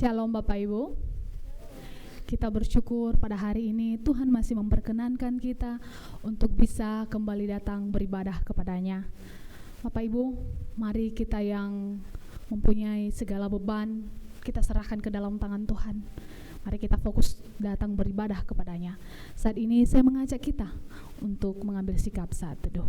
Shalom Bapak Ibu. Kita bersyukur pada hari ini Tuhan masih memperkenankan kita untuk bisa kembali datang beribadah kepadanya. Bapak Ibu, mari kita yang mempunyai segala beban, kita serahkan ke dalam tangan Tuhan. Mari kita fokus datang beribadah kepadanya. Saat ini saya mengajak kita untuk mengambil sikap saat teduh.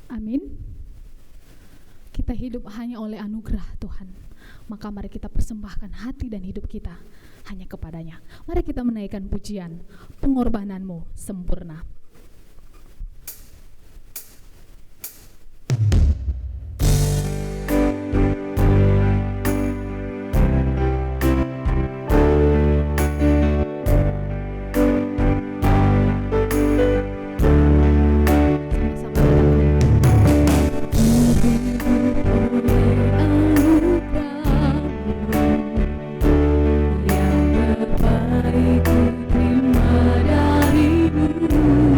Amin. Kita hidup hanya oleh anugerah Tuhan. Maka mari kita persembahkan hati dan hidup kita hanya kepadanya. Mari kita menaikkan pujian, pengorbananmu sempurna. Yang terbaik ku terima darimu.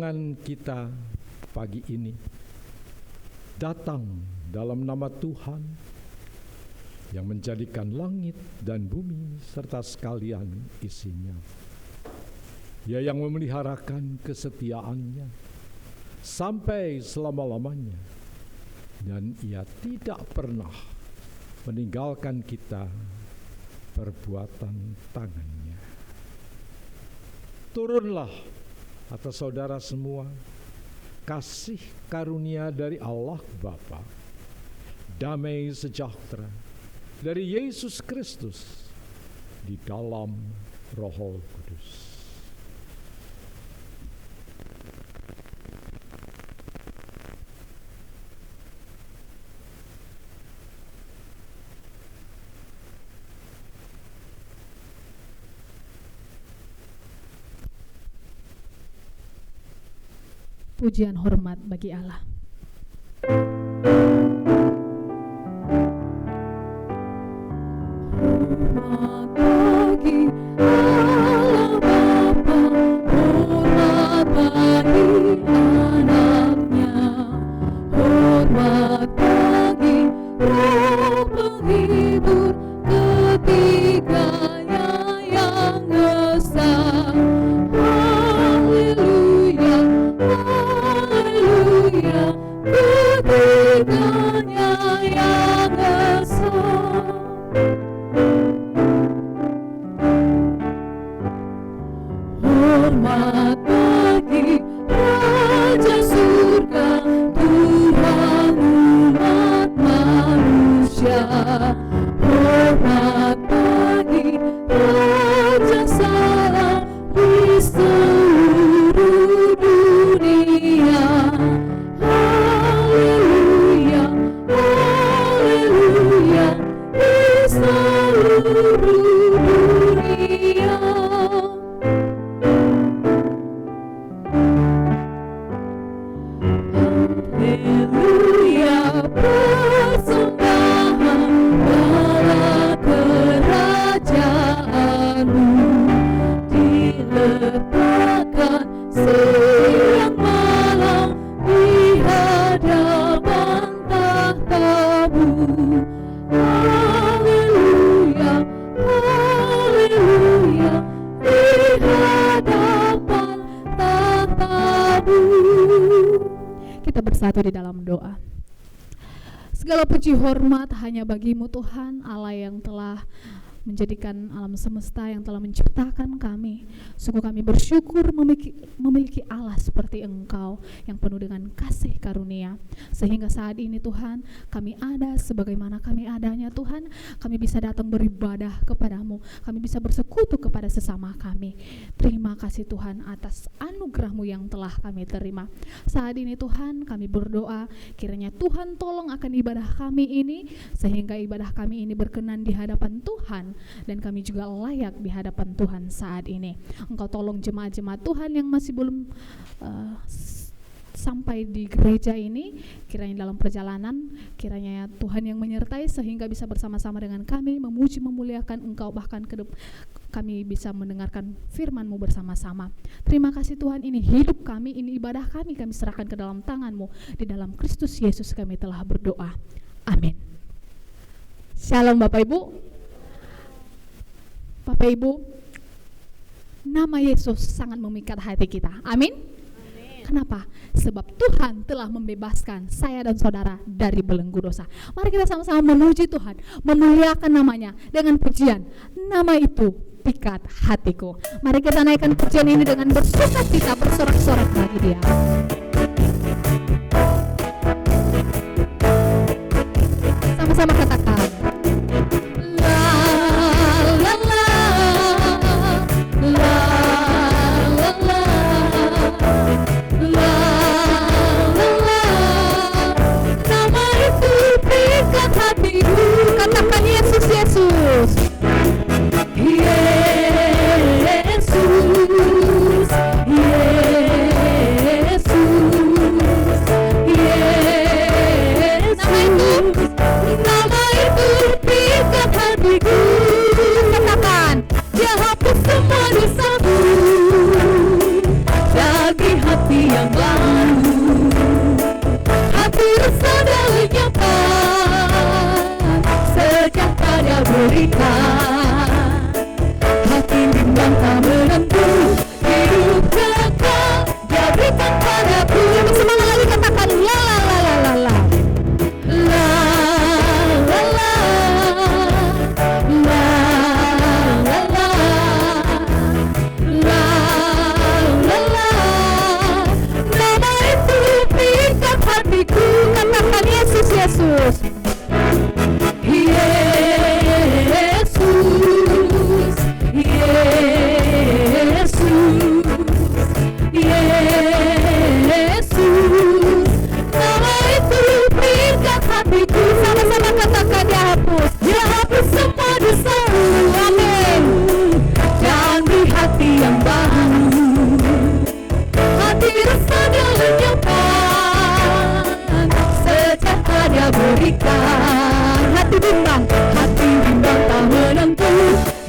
perkenanan kita pagi ini datang dalam nama Tuhan yang menjadikan langit dan bumi serta sekalian isinya. Dia yang memeliharakan kesetiaannya sampai selama-lamanya, dan Ia tidak pernah meninggalkan kita perbuatan tangannya. Turunlah atas saudara semua kasih karunia dari Allah Bapa, damai sejahtera dari Yesus Kristus di dalam Roh Kudus. Pujian hormat bagi Allah. Hormat bagi Allah Bapa, hormat bagi anaknya, hormat bagi Roh penghibur ketiganya yang esa. Haleluya, haleluya, ketiganya yang esa. Hormat bagi Raja Surga, Tuhan umat manusia. Hormat bagi Raja Salam di seluruh dunia. Haleluya, haleluya, di seluruh dunia. Haleluya, persembahan bala kerajaanmu diletakkan siang malam di hadapan tahtamu. Haleluya, haleluya, di hadapan tahtamu. Kita bersatu di dalam doa. Segala puji hormat hanya bagimu Tuhan, Allah yang telah menjadikan alam semesta, yang telah menciptakan kami. Sungguh kami bersyukur memiliki Allah seperti Engkau yang penuh dengan kasih karunia, sehingga saat ini Tuhan kami ada sebagaimana kami adanya. Tuhan, kami bisa datang beribadah kepadamu, kami bisa bersekutu kepada sesama kami. Terima kasih Tuhan atas anugerah-Mu yang telah kami terima. Saat ini Tuhan kami berdoa, kiranya Tuhan tolong akan ibadah kami ini, sehingga ibadah kami ini berkenan di hadapan Tuhan, dan kami juga layak di hadapan Tuhan saat ini. Engkau tolong jemaat-jemaat Tuhan yang masih belum sampai di gereja ini, kiranya dalam perjalanan, kiranya Tuhan yang menyertai sehingga bisa bersama-sama dengan kami memuji memuliakan Engkau, bahkan kami bisa mendengarkan firman-Mu bersama-sama. Terima kasih Tuhan, ini hidup kami, ini ibadah kami serahkan ke dalam tangan-Mu. Di dalam Kristus Yesus kami telah berdoa. Amin. Shalom Bapak Ibu. Bapak Ibu, nama Yesus sangat memikat hati kita. Amin. Kenapa? Sebab Tuhan telah membebaskan saya dan saudara dari belenggu dosa. Mari kita sama-sama memuji Tuhan, memuliakan namanya dengan pujian. Nama itu pikat hatiku. Mari kita naikkan pujian ini dengan bersukacita, bersorak-sorak bagi Dia. Sama-sama katakan. Katakan Yesus, Yesus, Yesus, Yesus. yang baru, hati rasa dah lenyapkan, sejahtera Dia berikan, hati bimbang tak menentu, hidup kekal Dia berikan padaku. Lebih semangat lagi, katakan la la la la la la. Yesus, Yesus, Yesus, Yesus, nama itu berikan hatiku. Sama-sama katakan, Dia hapus, Dia hapus semua dosaku. Amin. Dan beri hati yang baru, hati rasa Dia lenyapkan, sejahtera Dia berikan, hati bimbang tak menentu,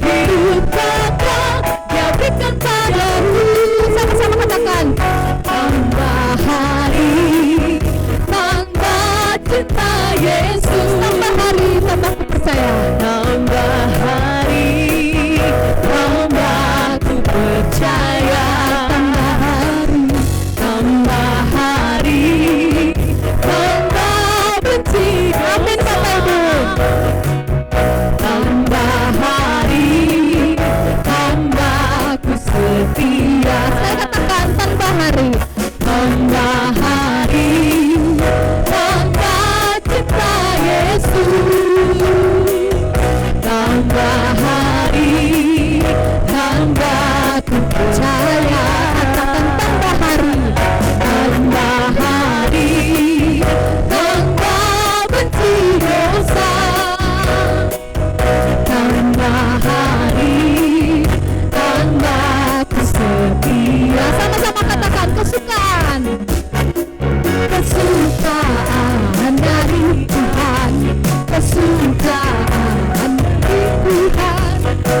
hidup kekal Dia berikan padaku. Sama-sama katakan, tambah hari, tambah cinta Yesus, tambah hari, tambah ku percaya, tambah hari, tambah ku percaya, tambah hari, tambah hari, tambah benci. Amin Bapak Ibu. Tambah hari, tambah ku setia. Saya katakan tambah hari, tambah hari, tambah cinta Yesus, tambah hari, tambah ku percaya. Katakan tambah hari, tambah hari, tambah benci dosa, tambah hari, tambah ku setia. Sama-sama katakan kesukaan, kesukaan dari Tuhan, kesukaan dari Tuhan,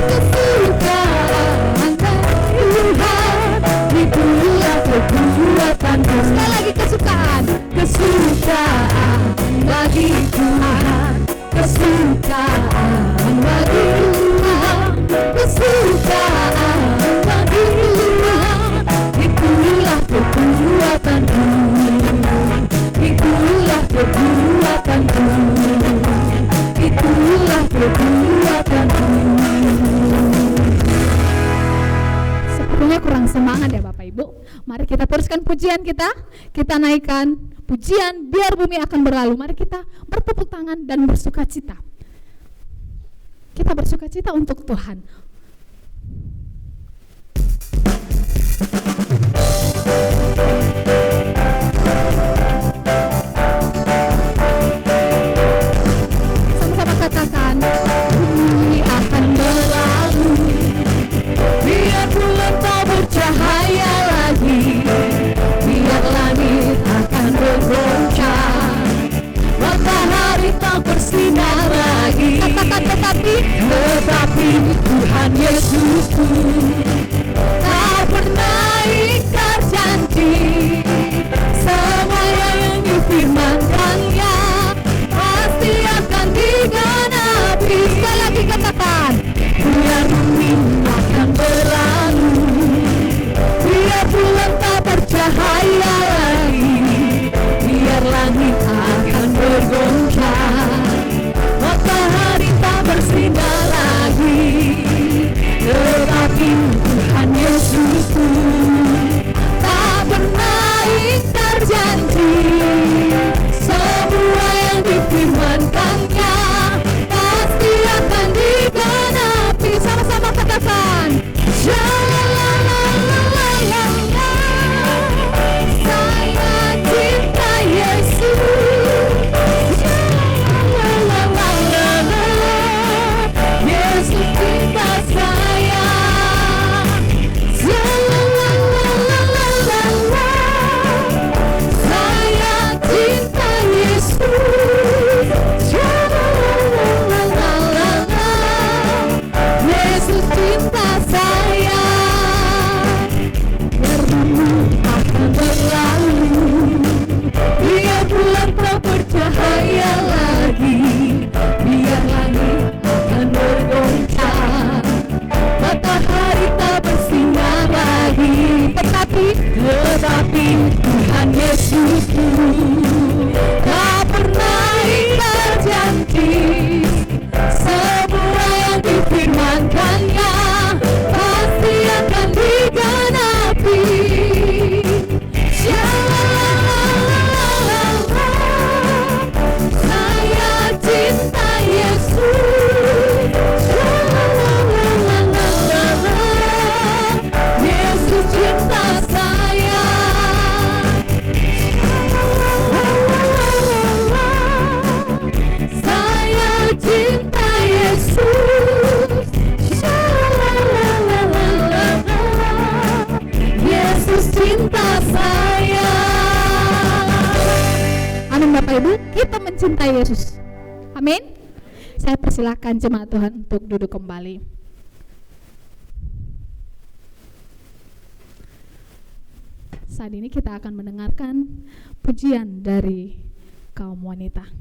kesukaan dari Tuhan, itulah kekuatanku. Sekali lagi kesukaan, kesukaan bagi Tuhan, kesukaan bagi Tuhan, kesukaan bagi Tuhan, itulah kekuatanku, itulah kekuatanku, itulah kekuatanku. Sepertinya kurang semangat ya Bapak Ibu. Mari kita teruskan pujian kita naikkan pujian biar bumi akan berlalu. Mari kita bertepuk tangan dan bersuka cita. Kita bersuka cita untuk Tuhan. Sama-sama katakan, bumi akan berlalu, Biar bulan tak bercahaya lagi, biar langit akan bergoncang, matahari tak bersinar lagi. katakan tetapi Tuhan Yesusku tak pernah ingkar janji, semua yang difirmankannya pasti akan digenapi. sekali lagi katakan, Biar bumi akan berlalu, biar bulan tak bercahaya lagi, biar langit akan bergoncang, matahari tak bersinar lagi, tetapi mencintai Yesus. Amin. Saya persilakan jemaat Tuhan untuk duduk kembali. Saat ini kita akan mendengarkan pujian dari kaum wanita.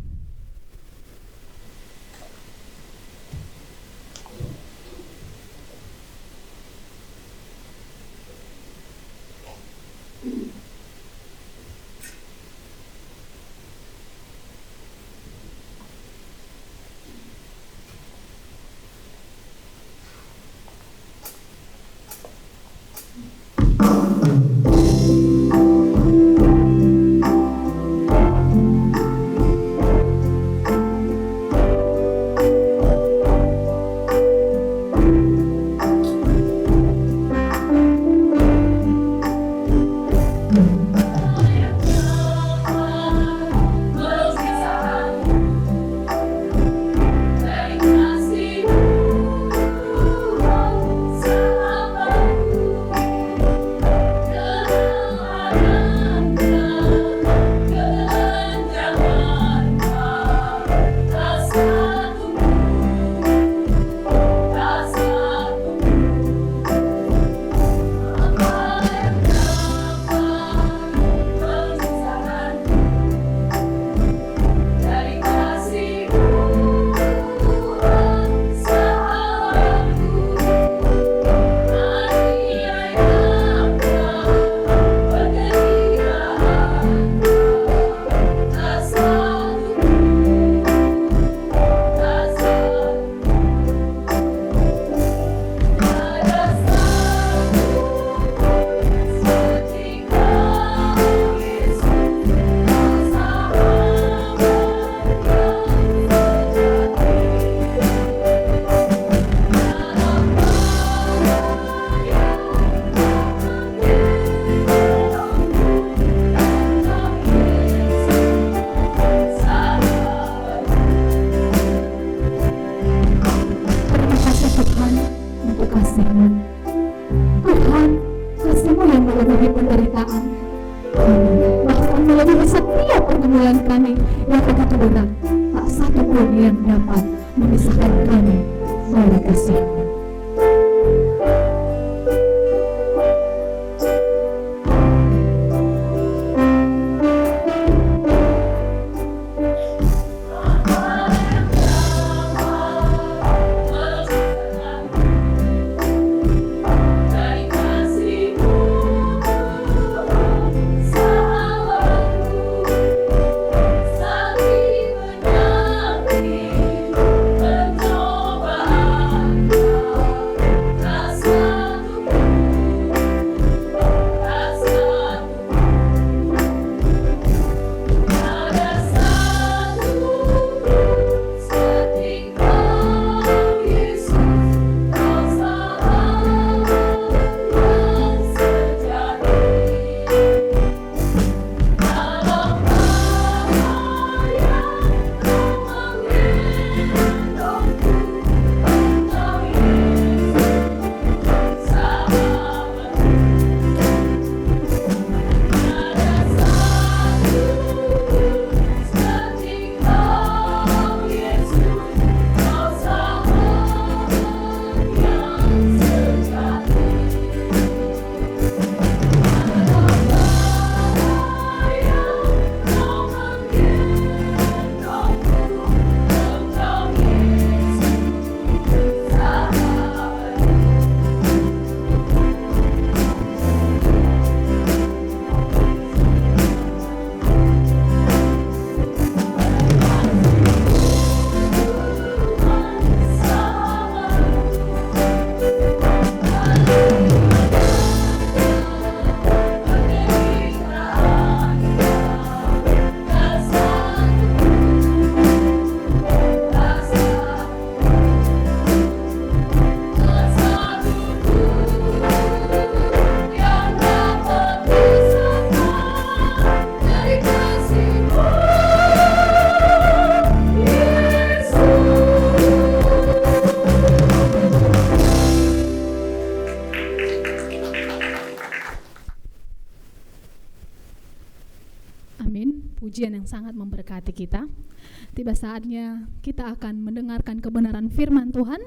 tiba saatnya kita akan mendengarkan kebenaran firman Tuhan.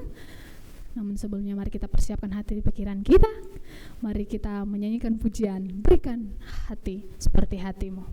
Namun sebelumnya mari kita persiapkan hati di pikiran kita. Mari kita menyanyikan pujian, berikan hati seperti hatimu.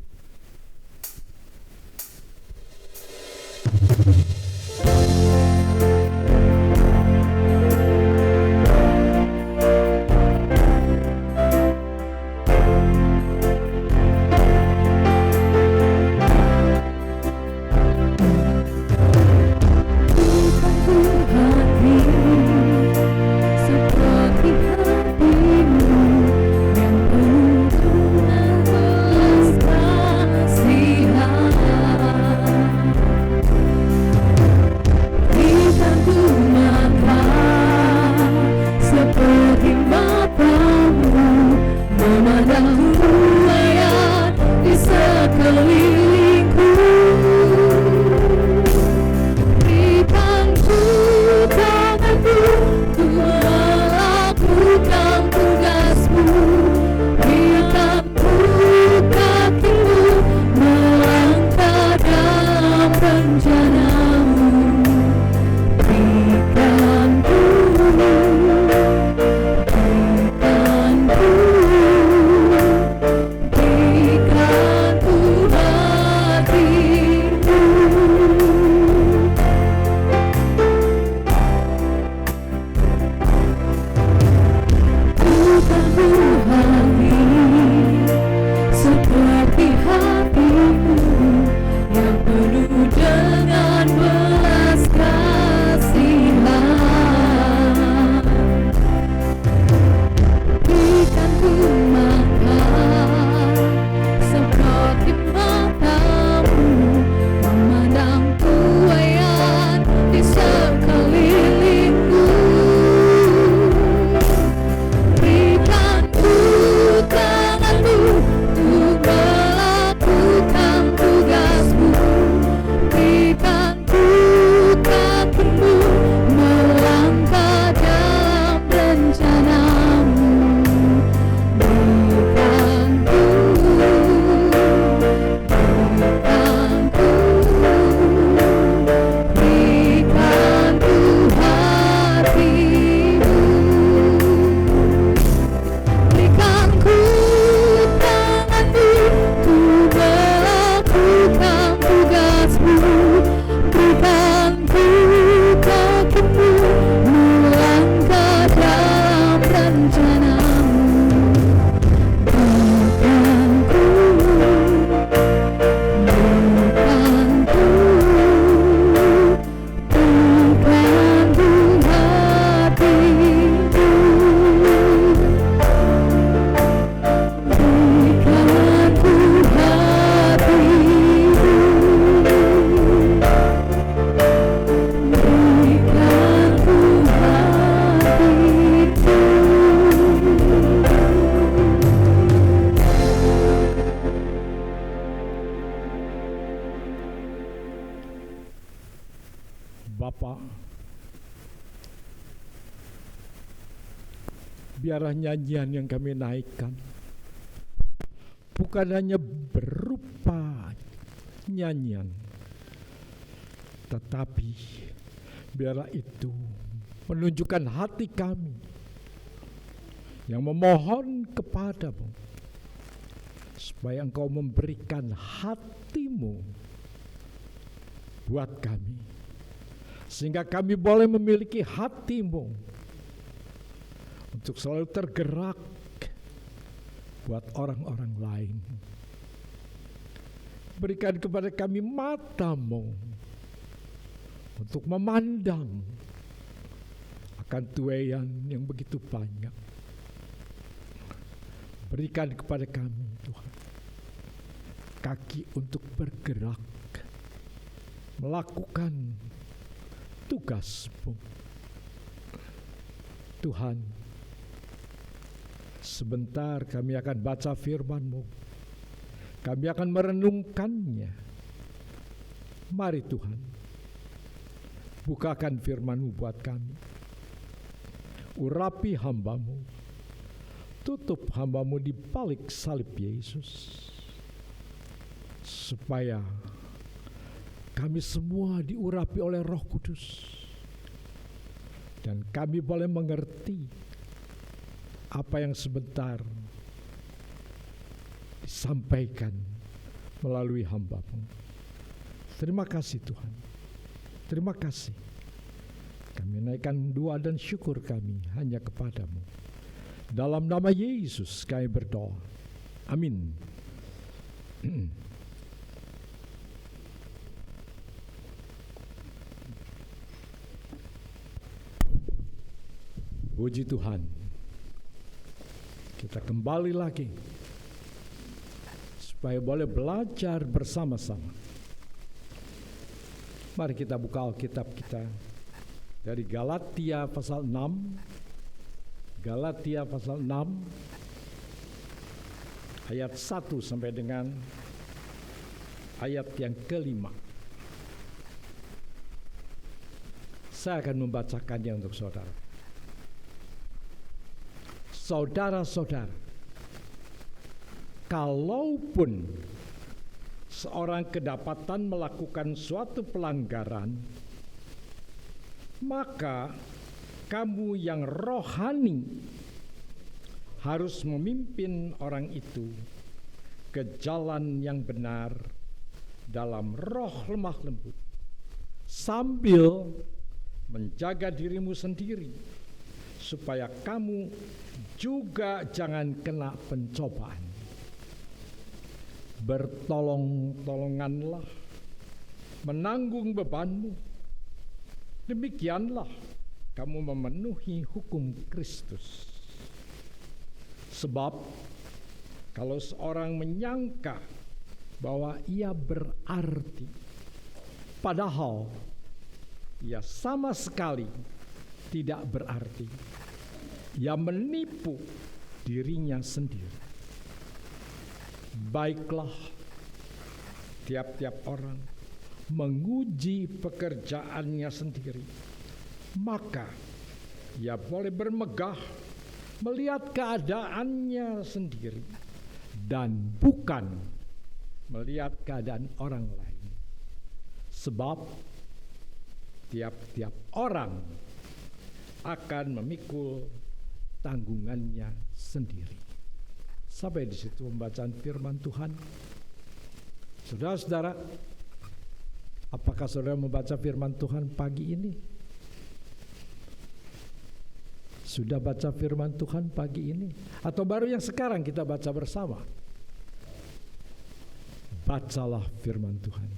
Bapa, biarlah nyanyian yang kami naikkan bukan hanya berupa nyanyian, tetapi biarlah itu menunjukkan hati kami yang memohon kepadamu supaya Engkau memberikan hatimu buat kami, sehingga kami boleh memiliki hatimu untuk selalu tergerak buat orang-orang lain. Berikan kepada kami matamu untuk memandang akan tuaian yang begitu banyak. Berikan kepada kami, Tuhan, kaki untuk bergerak, melakukan tugas-Mu. Tuhan, sebentar kami akan baca firman-Mu. Kami akan merenungkannya. Mari Tuhan, bukakan firman-Mu buat kami. Urapi hamba-Mu. Tutup hamba-Mu di balik salib Yesus, supaya kami semua diurapi oleh Roh Kudus, dan kami boleh mengerti apa yang sebentar disampaikan melalui hamba-Mu. Terima kasih Tuhan, terima kasih. Kami naikkan doa dan syukur kami hanya kepada-Mu. Dalam nama Yesus kami berdoa. Amin. Puji Tuhan. Kita kembali lagi supaya boleh belajar bersama-sama. Mari kita buka Alkitab kita dari Galatia pasal 6. Galatia pasal 6 ayat 1 sampai dengan ayat yang ke-5. Saya akan membacakannya untuk saudara. Saudara-saudara, kalaupun seorang kedapatan melakukan suatu pelanggaran, maka kamu yang rohani harus memimpin orang itu ke jalan yang benar dalam roh lemah lembut, sambil menjaga dirimu sendiri, supaya kamu juga jangan kena pencobaan. Bertolong-tolonganlah menanggung bebanmu. Demikianlah kamu memenuhi hukum Kristus. Sebab kalau seorang menyangka bahwa ia berarti, padahal ia sama sekali tidak berarti, ia menipu dirinya sendiri. Baiklah, tiap-tiap orang menguji pekerjaannya sendiri, maka ia boleh bermegah melihat keadaannya sendiri dan bukan melihat keadaan orang lain. Sebab tiap-tiap orang akan memikul tanggungannya sendiri. Sampai di situ pembacaan firman Tuhan. Saudara-saudara, apakah saudara membaca firman Tuhan pagi ini? Sudah baca firman Tuhan pagi ini? Atau baru yang sekarang kita baca bersama? Bacalah firman Tuhan.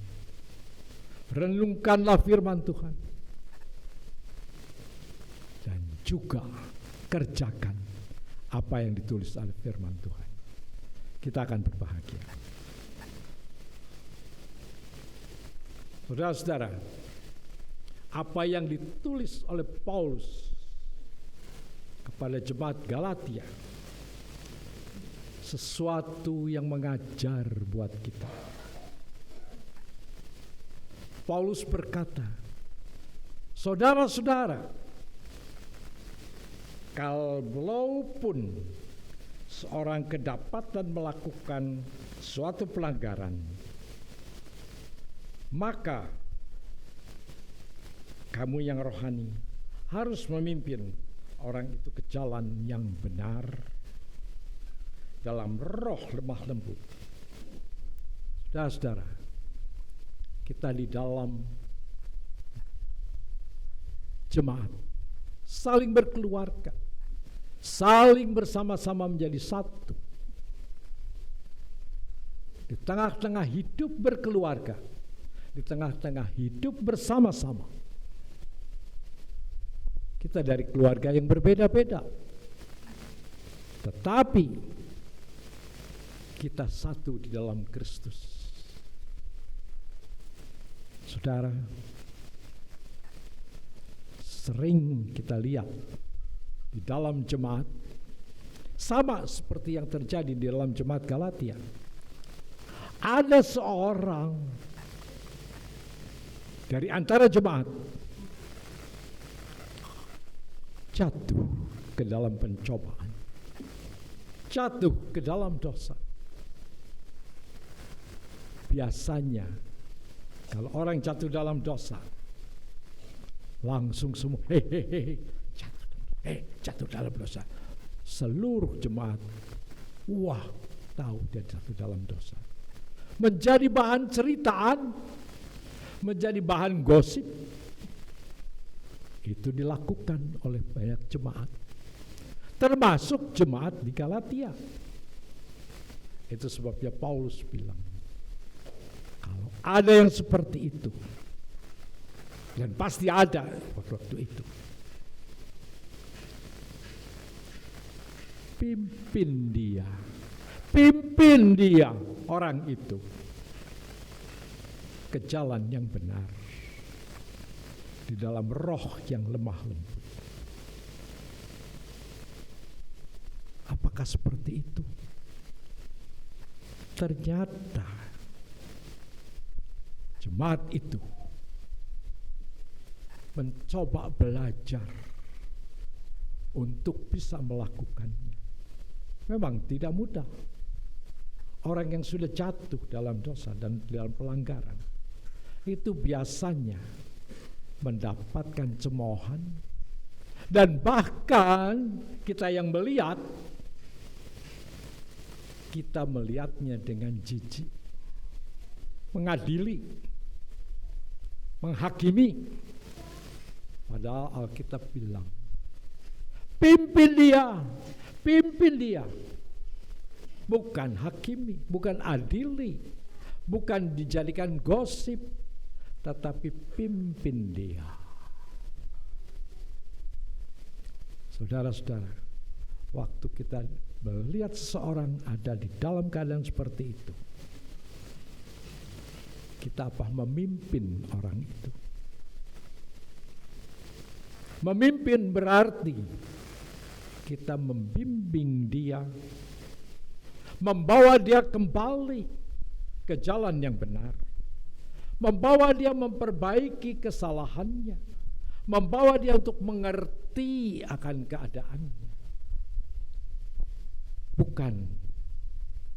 Renungkanlah firman Tuhan. Dan juga kerjakan apa yang ditulis oleh firman Tuhan. Kita akan berbahagia. Saudara-saudara, apa yang ditulis oleh Paulus kepada jemaat Galatia, sesuatu yang mengajar buat kita. Paulus berkata, saudara-saudara, kalaupun seorang kedapatan melakukan suatu pelanggaran, maka kamu yang rohani harus memimpin orang itu ke jalan yang benar dalam roh lemah lembut. Saudara-saudara, kita di dalam jemaat saling berkeluarga, saling bersama-sama menjadi satu. Di tengah-tengah hidup berkeluarga, di tengah-tengah hidup bersama-sama, kita dari keluarga yang berbeda-beda, tetapi kita satu di dalam Kristus. Saudara, sering kita lihat di dalam jemaat, sama seperti yang terjadi di dalam jemaat Galatia, ada seorang dari antara jemaat jatuh ke dalam pencobaan, jatuh ke dalam dosa. Biasanya Kalau orang jatuh dalam dosa, langsung semua jatuh dalam dosa. Seluruh jemaat, wah, tahu dia jatuh dalam dosa. Menjadi bahan ceritaan, menjadi bahan gosip. Itu dilakukan oleh banyak jemaat, termasuk jemaat di Galatia. Itu sebabnya Paulus bilang, kalau ada yang seperti itu, dan pasti ada waktu itu, pimpin dia orang itu ke jalan yang benar, di dalam roh yang lemah lembut. Apakah seperti itu? Ternyata jemaat itu mencoba belajar untuk bisa melakukannya. Memang tidak mudah. Orang yang sudah jatuh dalam dosa dan dalam pelanggaran itu biasanya mendapatkan cemoohan, dan bahkan kita yang melihat, kita melihatnya dengan jijik, mengadili, menghakimi. Padahal Alkitab bilang, pimpin dia. Bukan hakimi, bukan adili, bukan dijadikan gosip, tetapi pimpin dia. Saudara-saudara, waktu kita melihat seseorang ada di dalam keadaan seperti itu, kita apa? Memimpin orang itu. Memimpin berarti kita membimbing dia, membawa dia kembali ke jalan yang benar, membawa dia memperbaiki kesalahannya, membawa dia untuk mengerti akan keadaannya, bukan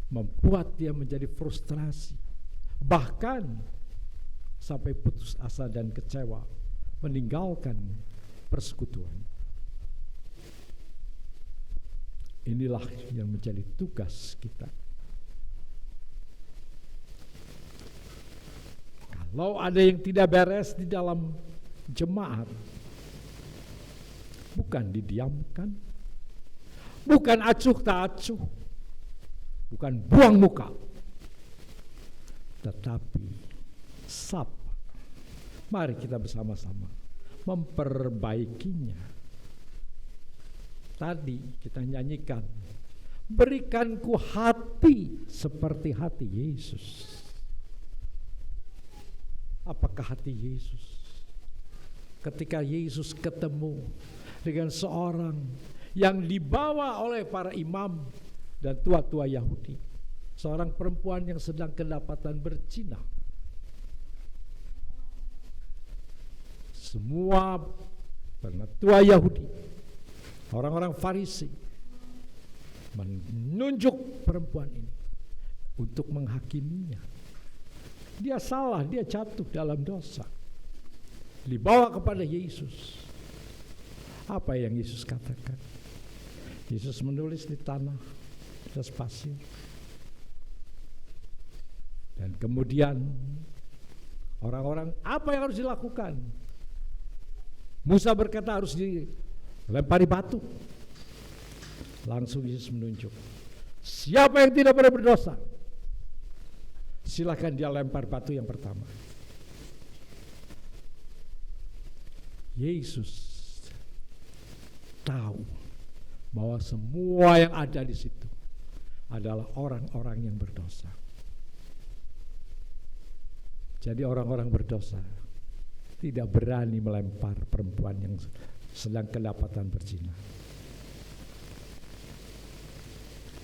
membuat dia menjadi frustrasi, bahkan sampai putus asa dan kecewa, meninggalkan persekutuan. Inilah yang menjadi tugas kita. Kalau ada yang tidak beres di dalam jemaat, bukan didiamkan, bukan acuh tak acuh, bukan buang muka, tetapi sapa. Mari kita bersama-sama memperbaikinya. Tadi kita nyanyikan, berikanku hati seperti hati Yesus. Apakah hati Yesus? Ketika Yesus ketemu dengan seorang yang dibawa oleh para imam dan tua-tua Yahudi, seorang perempuan yang sedang kedapatan berzina. Semua penatua Yahudi, orang-orang Farisi, menunjuk perempuan ini untuk menghakiminya. Dia salah, dia jatuh dalam dosa, dibawa kepada Yesus. Apa yang Yesus katakan? Yesus menulis di tanah, di atas pasir. Dan kemudian orang-orang, apa yang harus dilakukan? Musa berkata harus dilempari batu. Langsung Yesus menunjuk, siapa yang tidak pernah berdosa, silakan dia lempar batu yang pertama. Yesus tahu bahwa semua yang ada di situ adalah orang-orang yang berdosa. Jadi orang-orang berdosa tidak berani melempar perempuan yang sedang kedapatan berzina.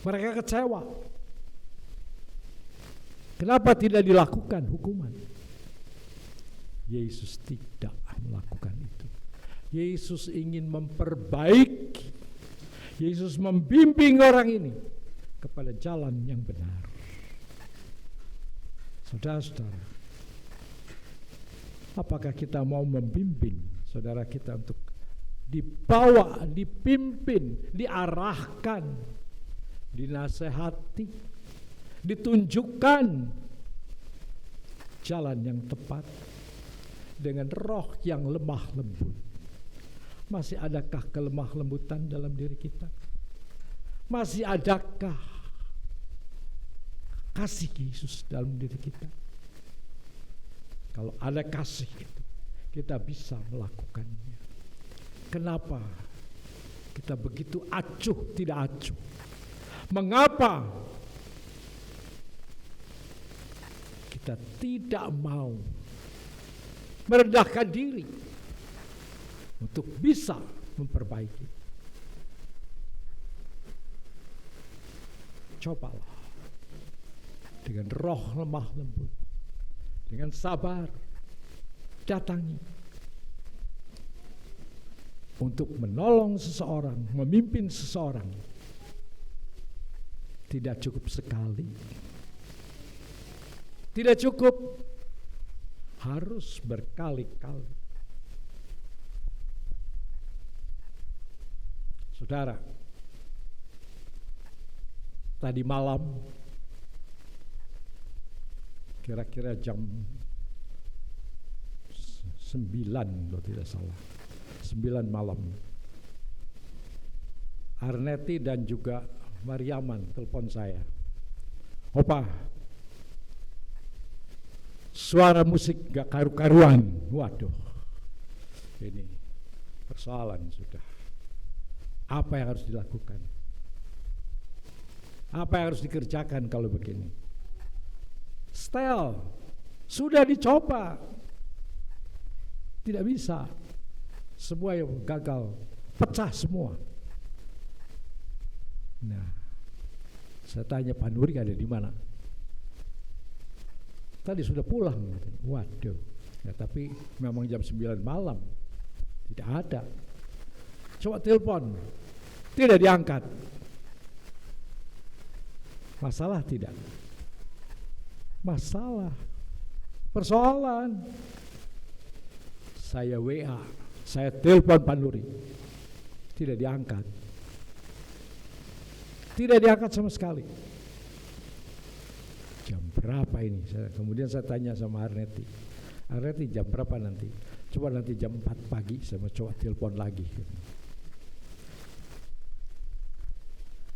Mereka kecewa. Kenapa tidak dilakukan hukuman? Yesus tidak melakukan itu. Yesus ingin memperbaiki. Yesus membimbing orang ini kepada jalan yang benar. Saudara-saudara, Apakah kita mau membimbing saudara kita untuk dibawa, dipimpin, diarahkan, dinasehati, ditunjukkan jalan yang tepat dengan roh yang lemah lembut? Masih adakah kelemah lembutan dalam diri kita? Masih adakah kasih Yesus dalam diri kita? Kalau ada kasih itu, kita bisa melakukannya. Kenapa kita begitu acuh tidak acuh? Mengapa kita tidak mau merendahkan diri untuk bisa memperbaiki? Cobalah dengan roh lemah lembut, dengan sabar, datangi untuk menolong seseorang, memimpin seseorang. Tidak cukup sekali, tidak cukup, harus berkali-kali. Saudara, tadi malam kira-kira jam 9 kalau tidak salah, 9 malam, Arneti dan juga Mariaman telepon saya. Opa, suara musik gak karu-karuan. Waduh, ini persoalan sudah. Apa yang harus dilakukan? Apa yang harus dikerjakan kalau begini? Setel, sudah dicoba, tidak bisa. Semua yang gagal, pecah semua. Nah, saya tanya Pak Nuri ada di mana? Tadi sudah pulang. Waduh, ya, tapi memang jam 9 malam, tidak ada. Coba telepon, tidak diangkat. Masalah tidak? Masalah, persoalan. Saya WA, saya telepon Pak Nuri, tidak diangkat. Tidak diangkat sama sekali. Jam berapa ini? Kemudian saya tanya sama Arneti, Arneti jam berapa nanti? Coba nanti jam 4 pagi saya mau coba telepon lagi.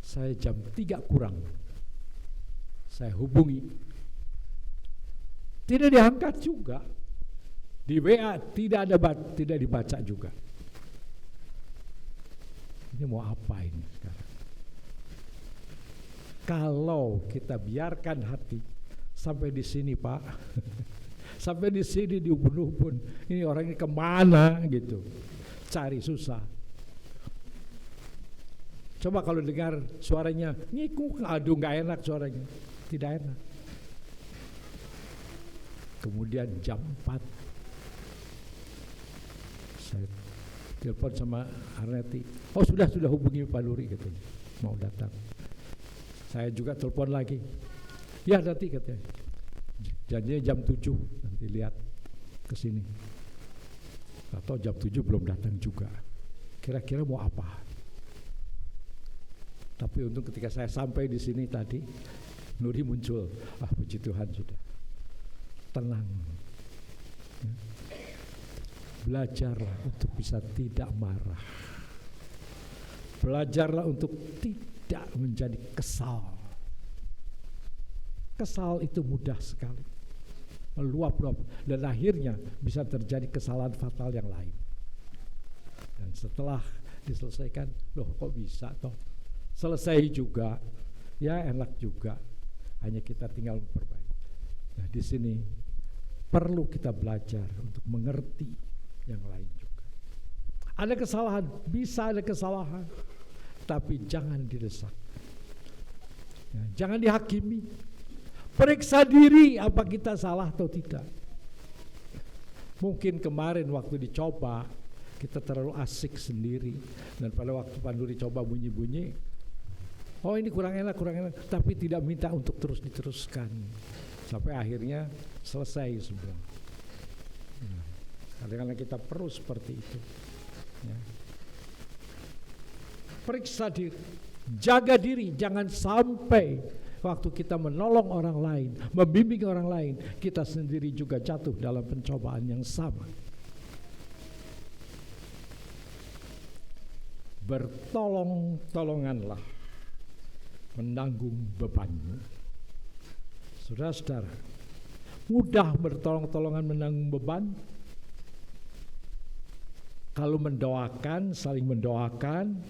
Saya jam 3 kurang, saya hubungi, tidak diangkat juga. Di WA tidak dibaca juga. Ini mau apa ini sekarang? Kalau kita biarkan hati sampai di sini Pak, sampai di sini di ubun-ubun, ini orang ini kemana gitu, cari susah. Coba kalau dengar suaranya ngikuk, aduh nggak enak suaranya, tidak enak. Kemudian jam 4 saya telepon sama Arneti, oh sudah hubungi Pak Nuri katanya, mau datang. Saya juga telepon lagi, ya nanti katanya, janjinya jam 7 nanti lihat ke sini. Atau jam 7 belum datang juga. Kira-kira mau apa? Tapi untuk ketika saya sampai di sini tadi, Nuri muncul. Ah, puji Tuhan sudah. Tenang. Ya. Belajarlah untuk bisa tidak marah. Belajarlah untuk tidak menjadi kesal. Kesal itu mudah sekali, meluap-luap, dan akhirnya bisa terjadi kesalahan fatal yang lain. Dan setelah diselesaikan, loh kok bisa toh? Selesai juga, ya enak juga. Hanya kita tinggal memperbaiki. Nah di sini perlu kita belajar untuk mengerti yang lain juga. Ada kesalahan, bisa ada kesalahan, tapi jangan didesak. Ya, jangan dihakimi. Periksa diri apa kita salah atau tidak. Mungkin kemarin waktu dicoba kita terlalu asik sendiri, dan pada waktu Pak Nuri coba bunyi-bunyi, oh ini kurang enak, tapi tidak minta untuk terus diteruskan sampai akhirnya selesai semua. Kadang-kadang kita perlu seperti itu. Ya. Periksa diri, jaga diri, jangan sampai waktu kita menolong orang lain, membimbing orang lain, kita sendiri juga jatuh dalam pencobaan yang sama. Bertolong-tolonganlah menanggung bebanmu. Saudara-saudara, mudah bertolong-tolongan menanggung beban kalau mendoakan, saling mendoakan,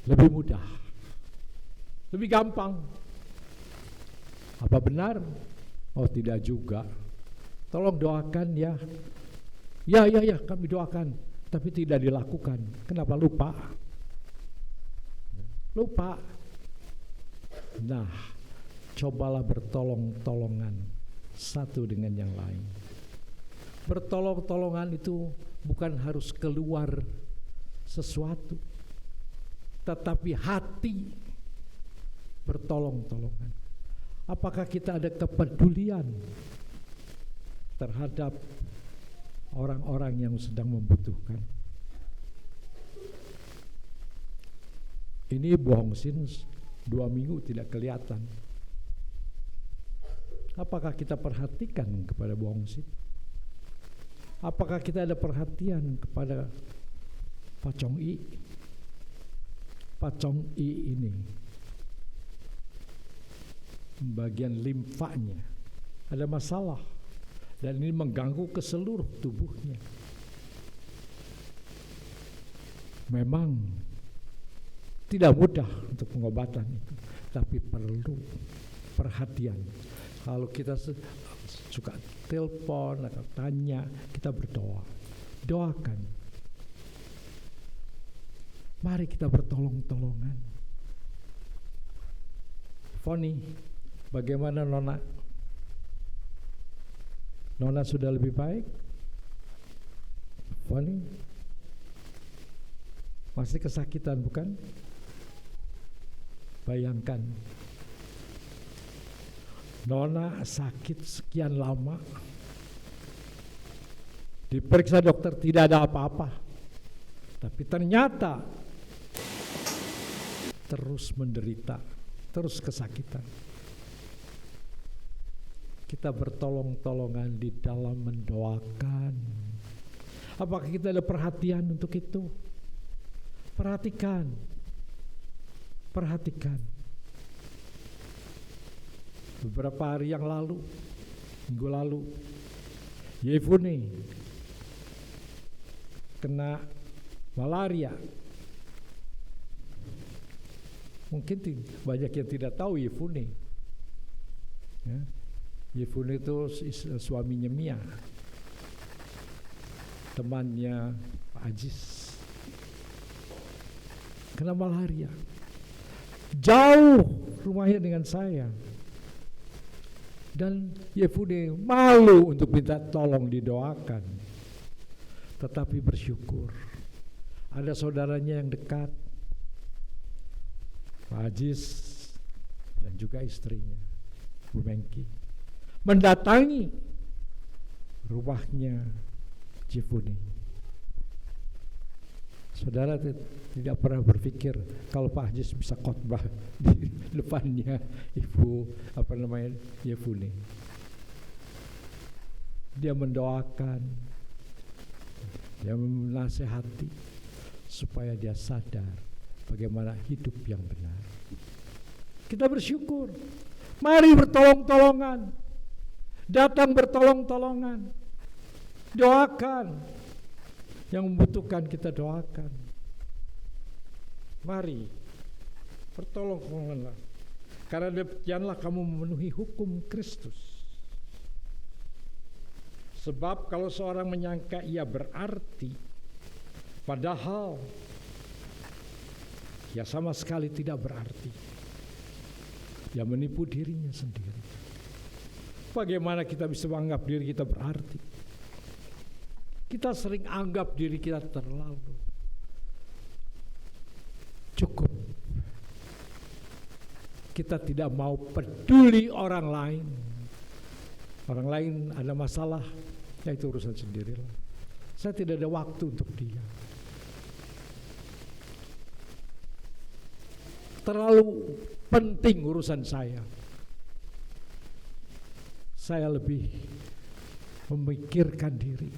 lebih mudah, lebih gampang. Apa benar? Oh, tidak juga. Tolong doakan ya. Ya, kami doakan, tapi tidak dilakukan. Kenapa? Lupa. Nah, cobalah bertolong-tolongan satu dengan yang lain. Bertolong-tolongan itu bukan harus keluar sesuatu, tetapi hati bertolong-tolongan. Apakah kita ada kepedulian terhadap orang-orang yang sedang membutuhkan? Ini bohong sin 2 minggu tidak kelihatan. Apakah kita perhatikan kepada bohong sin? Apakah kita ada perhatian kepada Pacong I? Pacong I ini bagian limfanya ada masalah dan ini mengganggu ke seluruh tubuhnya. Memang tidak mudah untuk pengobatan itu, tapi perlu perhatian. Kalau kita suka telepon atau tanya, kita berdoa, doakan. Mari kita bertolong-tolongan. Foni, bagaimana Nona? Nona sudah lebih baik? Foni? Masih kesakitan bukan? Bayangkan, Nona sakit sekian lama, diperiksa dokter tidak ada apa-apa, tapi ternyata terus menderita, terus kesakitan. Kita bertolong-tolongan di dalam mendoakan. Apakah kita ada perhatian untuk itu? Perhatikan. Beberapa hari yang lalu, minggu lalu, Yefune kena malaria. Mungkin banyak yang tidak tahu Yefune. Ya. Yefune itu suaminya Mia, temannya Pak Ajis, kena malaria. Jauh rumahnya dengan saya. Dan Yefune malu untuk minta tolong didoakan. Tetapi bersyukur ada saudaranya yang dekat, Pak Ajis dan juga istrinya Bu Mengki, mendatangi rumahnya Yefune. Saudara tidak pernah berpikir kalau Pak Ajis bisa khotbah di depannya Ibu Yefune. Dia mendoakan, dia menasehati supaya dia sadar bagaimana hidup yang benar. Kita bersyukur. Mari bertolong-tolongan, datang bertolong-tolongan, doakan. Yang membutuhkan kita doakan. Mari bertolong-tolonganlah, karena demikianlah kamu memenuhi hukum Kristus. Sebab kalau seorang menyangka ia berarti, padahal ia sama sekali tidak berarti, ia menipu dirinya sendiri. Bagaimana kita bisa menganggap diri kita berarti? Kita sering anggap diri kita terlalu cukup. Kita tidak mau peduli orang lain. Orang lain ada masalah, Ya itu urusan sendirilah. Saya tidak ada waktu untuk dia. Terlalu penting urusan saya. Saya lebih memikirkan diri.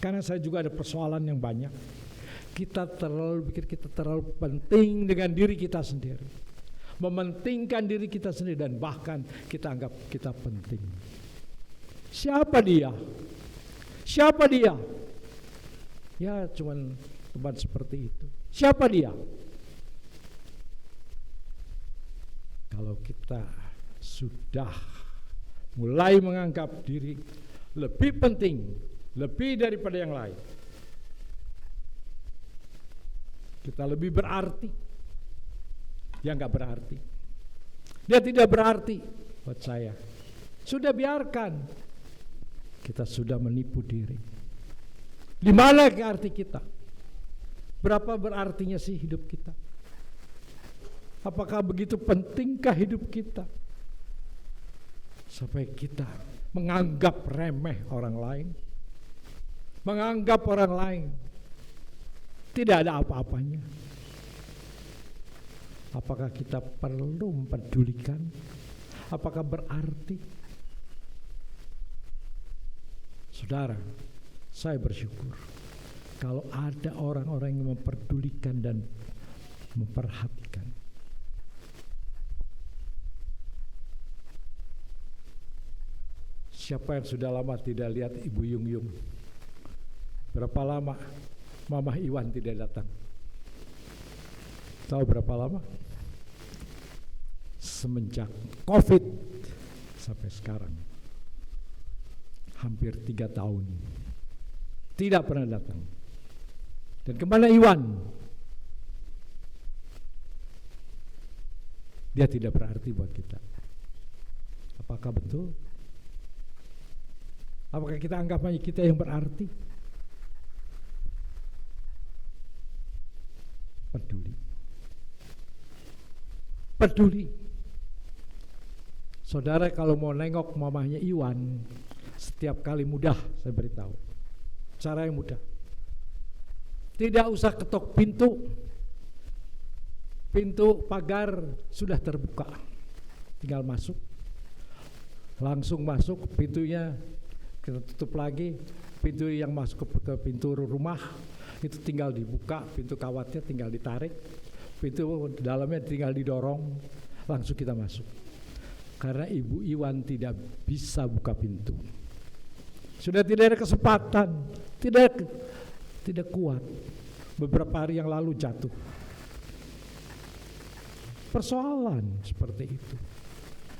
Karena saya juga ada persoalan yang banyak. Kita terlalu pikir kita terlalu penting dengan diri kita sendiri. Mementingkan diri kita sendiri dan bahkan kita anggap kita penting. Siapa dia? Siapa dia? Ya cuman teman seperti itu. Siapa dia? Kalau kita sudah mulai menganggap diri lebih penting, lebih daripada yang lain, kita lebih berarti. Dia enggak berarti. Dia tidak berarti buat saya. Sudah biarkan. Kita sudah menipu diri. Di mana arti kita? Berapa berartinya sih hidup kita? Apakah begitu pentingkah hidup kita? Sampai kita menganggap remeh orang lain. Menganggap orang lain tidak ada apa-apanya. Apakah kita perlu mempedulikan? Apakah berarti? Saudara, saya bersyukur kalau ada orang-orang yang mempedulikan dan memperhatikan. Siapa yang sudah lama tidak lihat Ibu Yung Yung? Berapa lama Mamah Iwan tidak datang? Tahu berapa lama? Semenjak COVID sampai sekarang, hampir 3 tahun tidak pernah datang. Dan kemana Iwan? Dia tidak berarti buat kita. Apakah betul? Apakah kita anggap hanya kita yang berarti? Peduli. Peduli. Saudara kalau mau nengok mamahnya Iwan, setiap kali mudah, saya beritahu. Cara yang mudah. Tidak usah ketok pintu. Pintu pagar sudah terbuka. Tinggal masuk. Langsung masuk, pintunya kita tutup lagi. Pintu yang masuk ke pintu rumah itu tinggal dibuka, pintu kawatnya tinggal ditarik, pintu dalamnya tinggal didorong, langsung kita masuk. Karena Ibu Iwan tidak bisa buka pintu. Sudah tidak ada kesempatan, tidak kuat. Beberapa hari yang lalu jatuh. Persoalan seperti itu.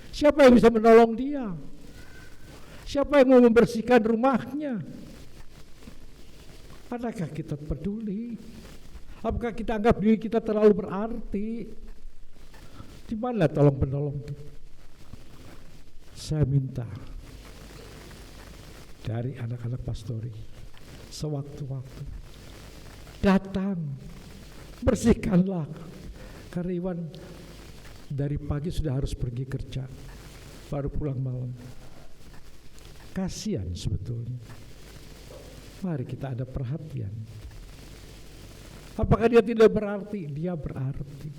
Siapa yang bisa menolong dia? Siapa yang mau membersihkan rumahnya? Adakah kita peduli? Apakah kita anggap diri kita terlalu berarti? Di mana tolong menolong kita? Saya minta dari anak-anak pastori, sewaktu-waktu datang, bersihkanlah. Karena Iwan dari pagi sudah harus pergi kerja, baru pulang malam. Kasihan sebetulnya. Mari kita ada perhatian. Apakah dia tidak berarti? Dia berarti.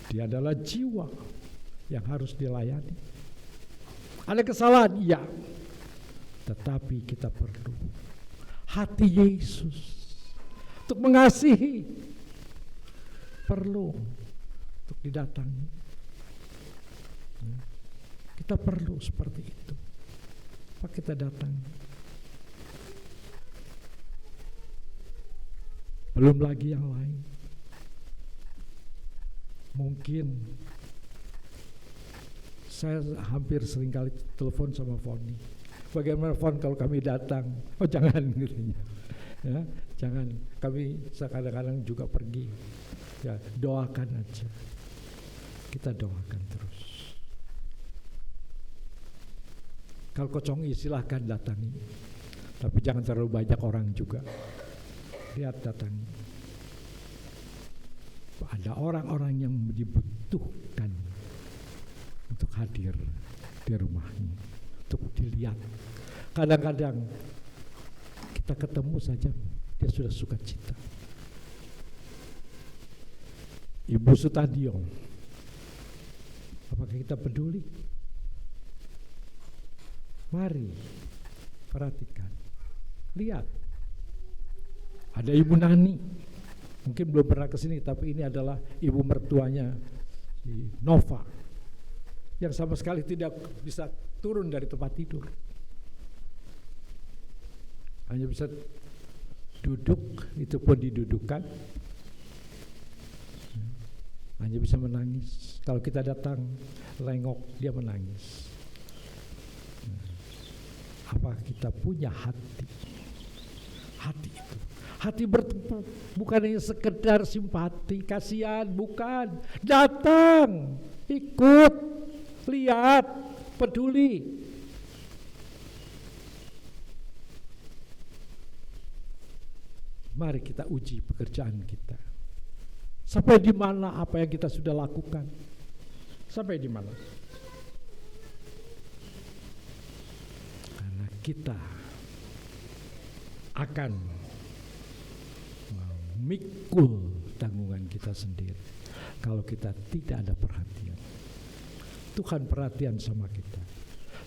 Dia adalah jiwa yang harus dilayani. Ada kesalahan? Iya. Tetapi kita perlu hati Yesus untuk mengasihi. Perlu untuk didatangi. Kita perlu seperti itu. Apa kita datang? Belum lagi yang lain. Mungkin saya hampir sering kali telepon sama Foni. Bagaimana Fon kalau kami datang? Oh jangan gitu ya. Jangan. Kami kadang-kadang juga pergi. Ya, doakan aja. Kita doakan terus. Kalau kocong silahkan datangi. Tapi jangan terlalu banyak orang juga. Lihat datangi. Ada orang-orang yang dibutuhkan untuk hadir di rumahnya, untuk dilihat. Kadang-kadang kita ketemu saja dia sudah sukacita. Ibu Sutadio, apakah kita peduli? Mari perhatikan, lihat. Ada Ibu Nani, mungkin belum pernah ke sini, tapi ini adalah ibu mertuanya si Nova, yang sama sekali tidak bisa turun dari tempat tidur, hanya bisa duduk, itu pun didudukkan, hanya bisa menangis. Kalau kita datang lengok, dia menangis. Apa kita punya hati? Hati itu, hati bertepuk, bukan hanya sekedar simpati, kasihan, bukan. Datang, ikut, lihat, peduli. Mari kita uji pekerjaan kita. Sampai di mana apa yang kita sudah lakukan? Sampai di mana? Karena kita akan memikul tanggungan kita sendiri kalau kita tidak ada perhatian. Tuhan perhatian sama kita.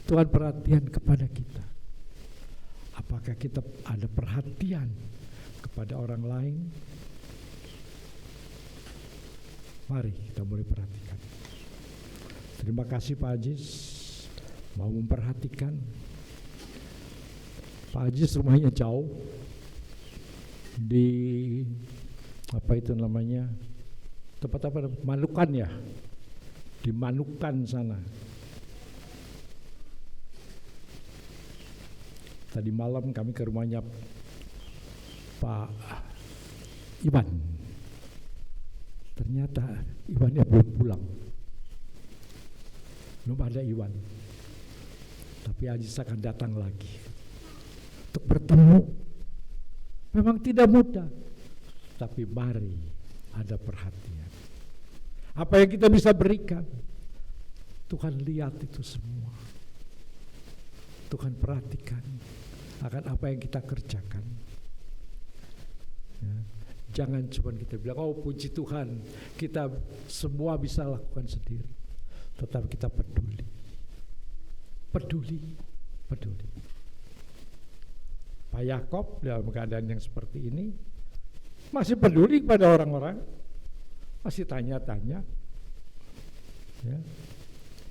Tuhan perhatian kepada kita. Apakah kita ada perhatian kepada orang lain? Mari kita mulai perhatikan. Terima kasih Pak Ajis mau memperhatikan. Pak Ajis rumahnya jauh di apa itu namanya, tempat apa, Manukan ya, di Manukan sana. Tadi malam kami ke rumahnya Pak Iwan. Ternyata Iwannya belum pulang. Belum ada Iwan. Tapi Ajis akan datang lagi untuk bertemu. Memang tidak mudah, tapi mari ada perhatian. Apa yang kita bisa berikan, Tuhan lihat itu semua. Tuhan perhatikan akan apa yang kita kerjakan. Ya. Jangan cuma kita bilang, oh puji Tuhan, kita semua bisa lakukan sendiri. Tetapi kita peduli. Peduli. Pak Yakob dalam keadaan yang seperti ini masih peduli pada orang-orang, masih tanya-tanya. Ya.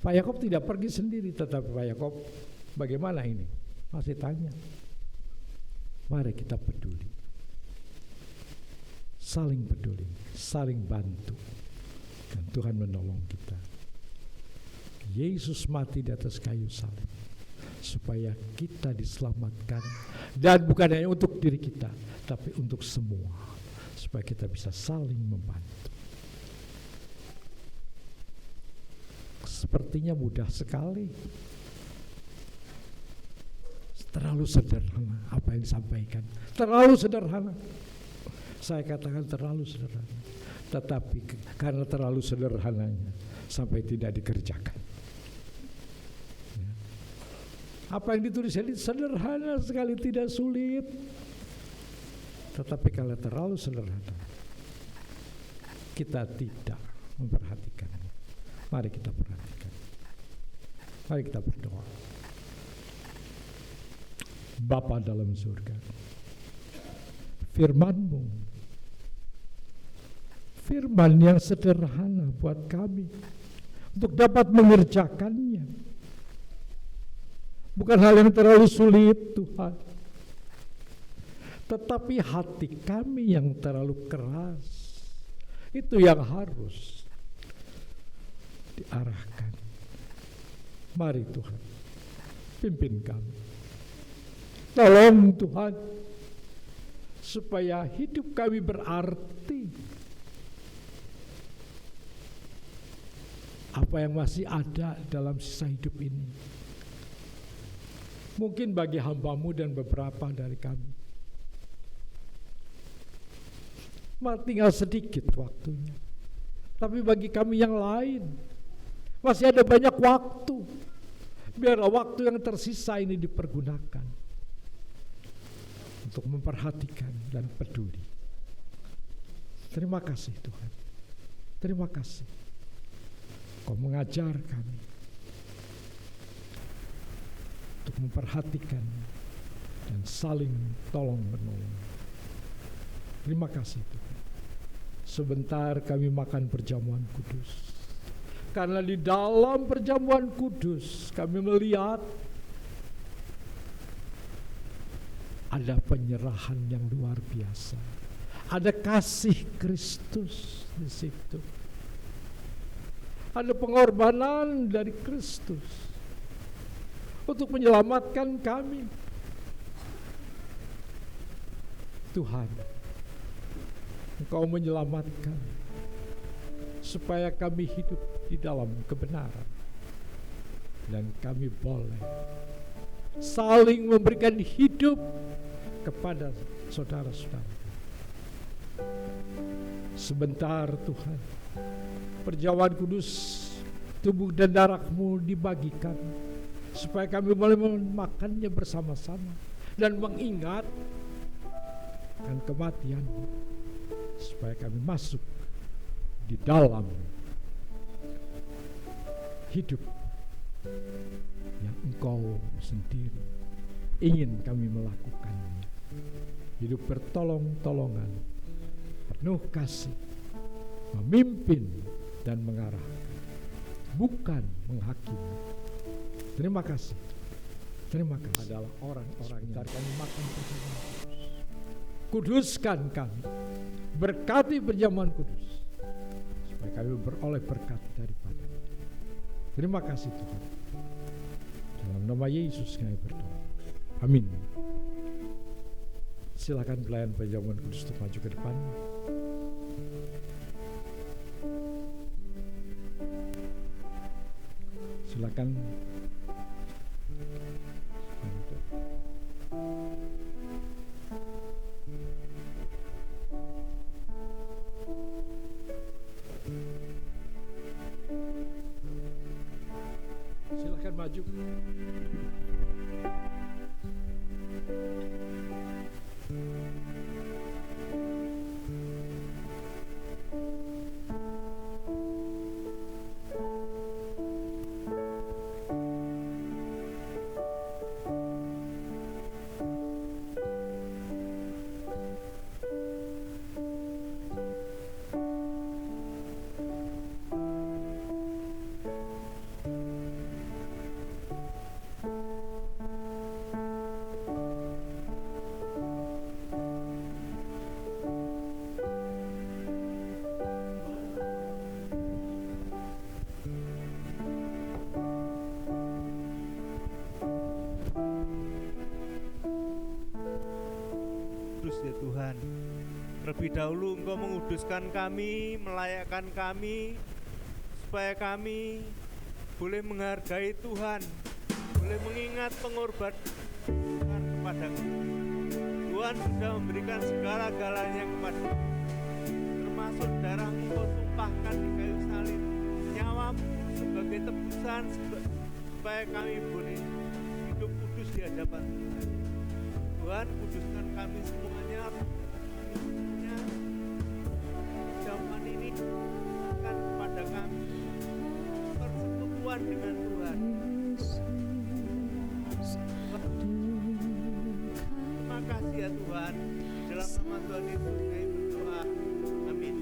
Pak Yakob tidak pergi sendiri, tetapi Pak Yakob bagaimana ini? Masih tanya. Mari kita peduli. Saling peduli, saling bantu. Dan Tuhan menolong kita. Yesus mati di atas kayu salib supaya kita diselamatkan, dan bukan hanya untuk diri kita, tapi untuk semua, supaya kita bisa saling membantu. Sepertinya mudah sekali, terlalu sederhana apa yang disampaikan, terlalu sederhana. Saya katakan terlalu sederhana, tetapi karena terlalu sederhananya sampai tidak dikerjakan. Apa yang ditulis ini sederhana sekali, tidak sulit. Tetapi kalau terlalu sederhana, kita tidak memperhatikan. Mari kita perhatikan. Mari kita berdoa. Bapa dalam surga, firman-Mu, firman yang sederhana buat kami untuk dapat mengerjakannya. Bukan hal yang terlalu sulit Tuhan, tetapi hati kami yang terlalu keras, itu yang harus diarahkan. Mari Tuhan, pimpin kami. Tolong Tuhan, supaya hidup kami berarti. Apa yang masih ada dalam sisa hidup ini, mungkin bagi hamba-Mu dan beberapa dari kami tinggal sedikit waktunya, tapi bagi kami yang lain masih ada banyak waktu. Biarlah waktu yang tersisa ini dipergunakan untuk memperhatikan dan peduli. Terima kasih Tuhan. Terima kasih. Kau mengajar kami untuk memperhatikan dan saling tolong-menolong. Terima kasih Tuhan. Sebentar kami makan perjamuan kudus. Karena di dalam perjamuan kudus kami melihat ada penyerahan yang luar biasa. Ada kasih Kristus di situ. Ada pengorbanan dari Kristus untuk menyelamatkan kami. Tuhan, Engkau menyelamatkan supaya kami hidup di dalam kebenaran, dan kami boleh saling memberikan hidup kepada saudara-saudara. Sebentar Tuhan, perjamuan kudus tubuh dan darah-Mu dibagikan supaya kami boleh memakannya bersama-sama dan mengingat akan kematian-Mu, supaya kami masuk di dalam hidup yang Engkau sendiri ingin kami melakukannya. Hidup bertolong-tolongan, penuh kasih, memimpin dan mengarahkan, bukan menghakimi. Terima kasih. Terima kasih. Adalah orang-orang yang kami makan perjamuan kudus. Kuduskan kami, berkati perjamuan kudus, supaya kami beroleh berkat daripada. Terima kasih Tuhan. Dalam nama Yesus kami berdoa. Amin. Silakan pelayan perjamuan kudus untuk maju ke depan. Silakan. Silakan maju. Ya Tuhan, terlebih dahulu Engkau menguduskan kami, melayakkan kami, supaya kami boleh menghargai Tuhan, boleh mengingat pengorbanan Tuhan kepada kami. Tuhan sudah memberikan segala-galanya kepada kami, termasuk darah-Mu Engkau tumpahkan di kayu salib, nyawa-Mu sebagai tebusan, supaya kami boleh hidup kudus di hadapan Tuhan. Tuhan, kuduskan kami semuanya, zaman ini kan kepada kami persekutuan dengan Tuhan. Terima kasih ya Tuhan, dalam nama Tuhan Yesus kami berdoa, amin.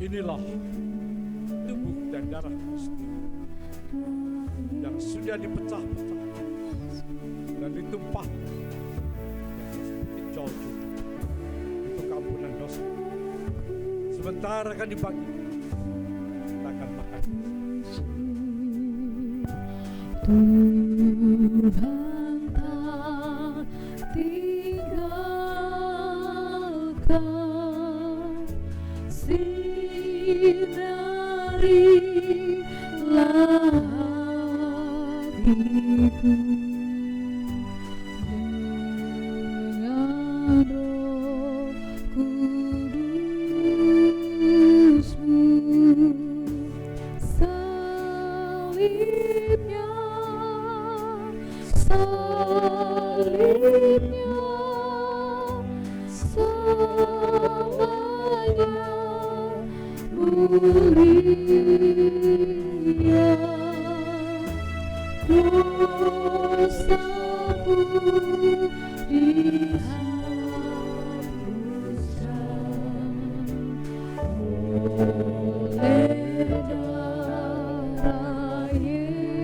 Inilah tubuh dan darah Kristus yang sudah dipecah-pecah dan ditumpahkan seperti colco untuk ampunan dosa. Sebentar akan dibagi, kita akan makan. Tuhan tak tinggalkan, sinarilah hatiku dengan Roh Kudus-Mu. Salibnya, salibnya, selamanya mulia. Dosaku dihapuskan oleh darah Yesus.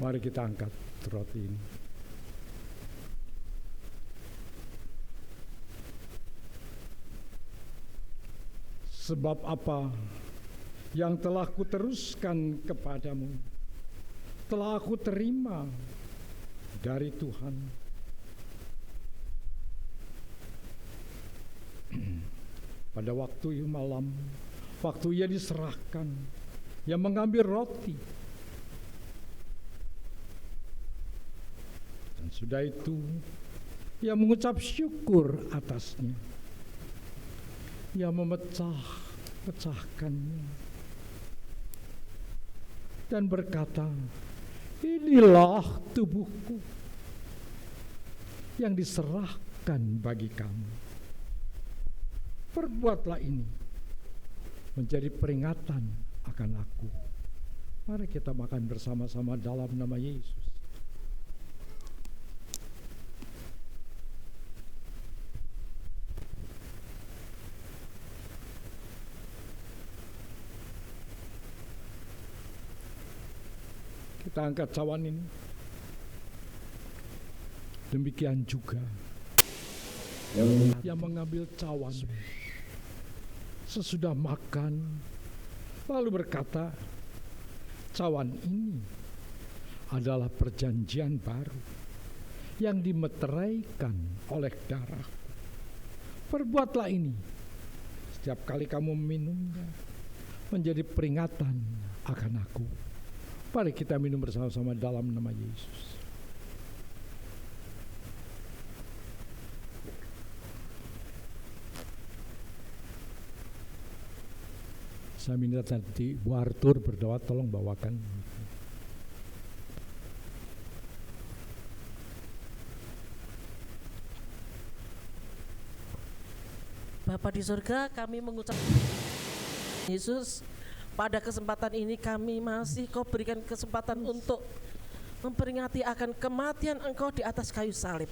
Mari kita angkat roti ini. Sebab apa yang telah kuteruskan kepadamu, telah aku terima dari Tuhan. Pada waktu malam, waktu ia diserahkan, ia mengambil roti. Dan sudah itu, ia mengucap syukur atasnya. Ia pecahkannya dan berkata, inilah tubuhku yang diserahkan bagi kamu. Perbuatlah ini menjadi peringatan akan aku. Mari kita makan bersama-sama dalam nama Yesus. Kita angkat cawan ini. Demikian juga yang mengambil cawan sesudah makan, lalu berkata, cawan ini adalah perjanjian baru yang dimeteraikan oleh darah. Perbuatlah ini setiap kali kamu meminumnya menjadi peringatan akan aku. Mari kita minum bersama-sama dalam nama Yesus. Saya minta nanti Bu Arthur berdoa, tolong bawakan. Bapa di surga, kami mengucap Yesus, pada kesempatan ini kami masih Kau berikan kesempatan untuk memperingati akan kematian Engkau di atas kayu salib.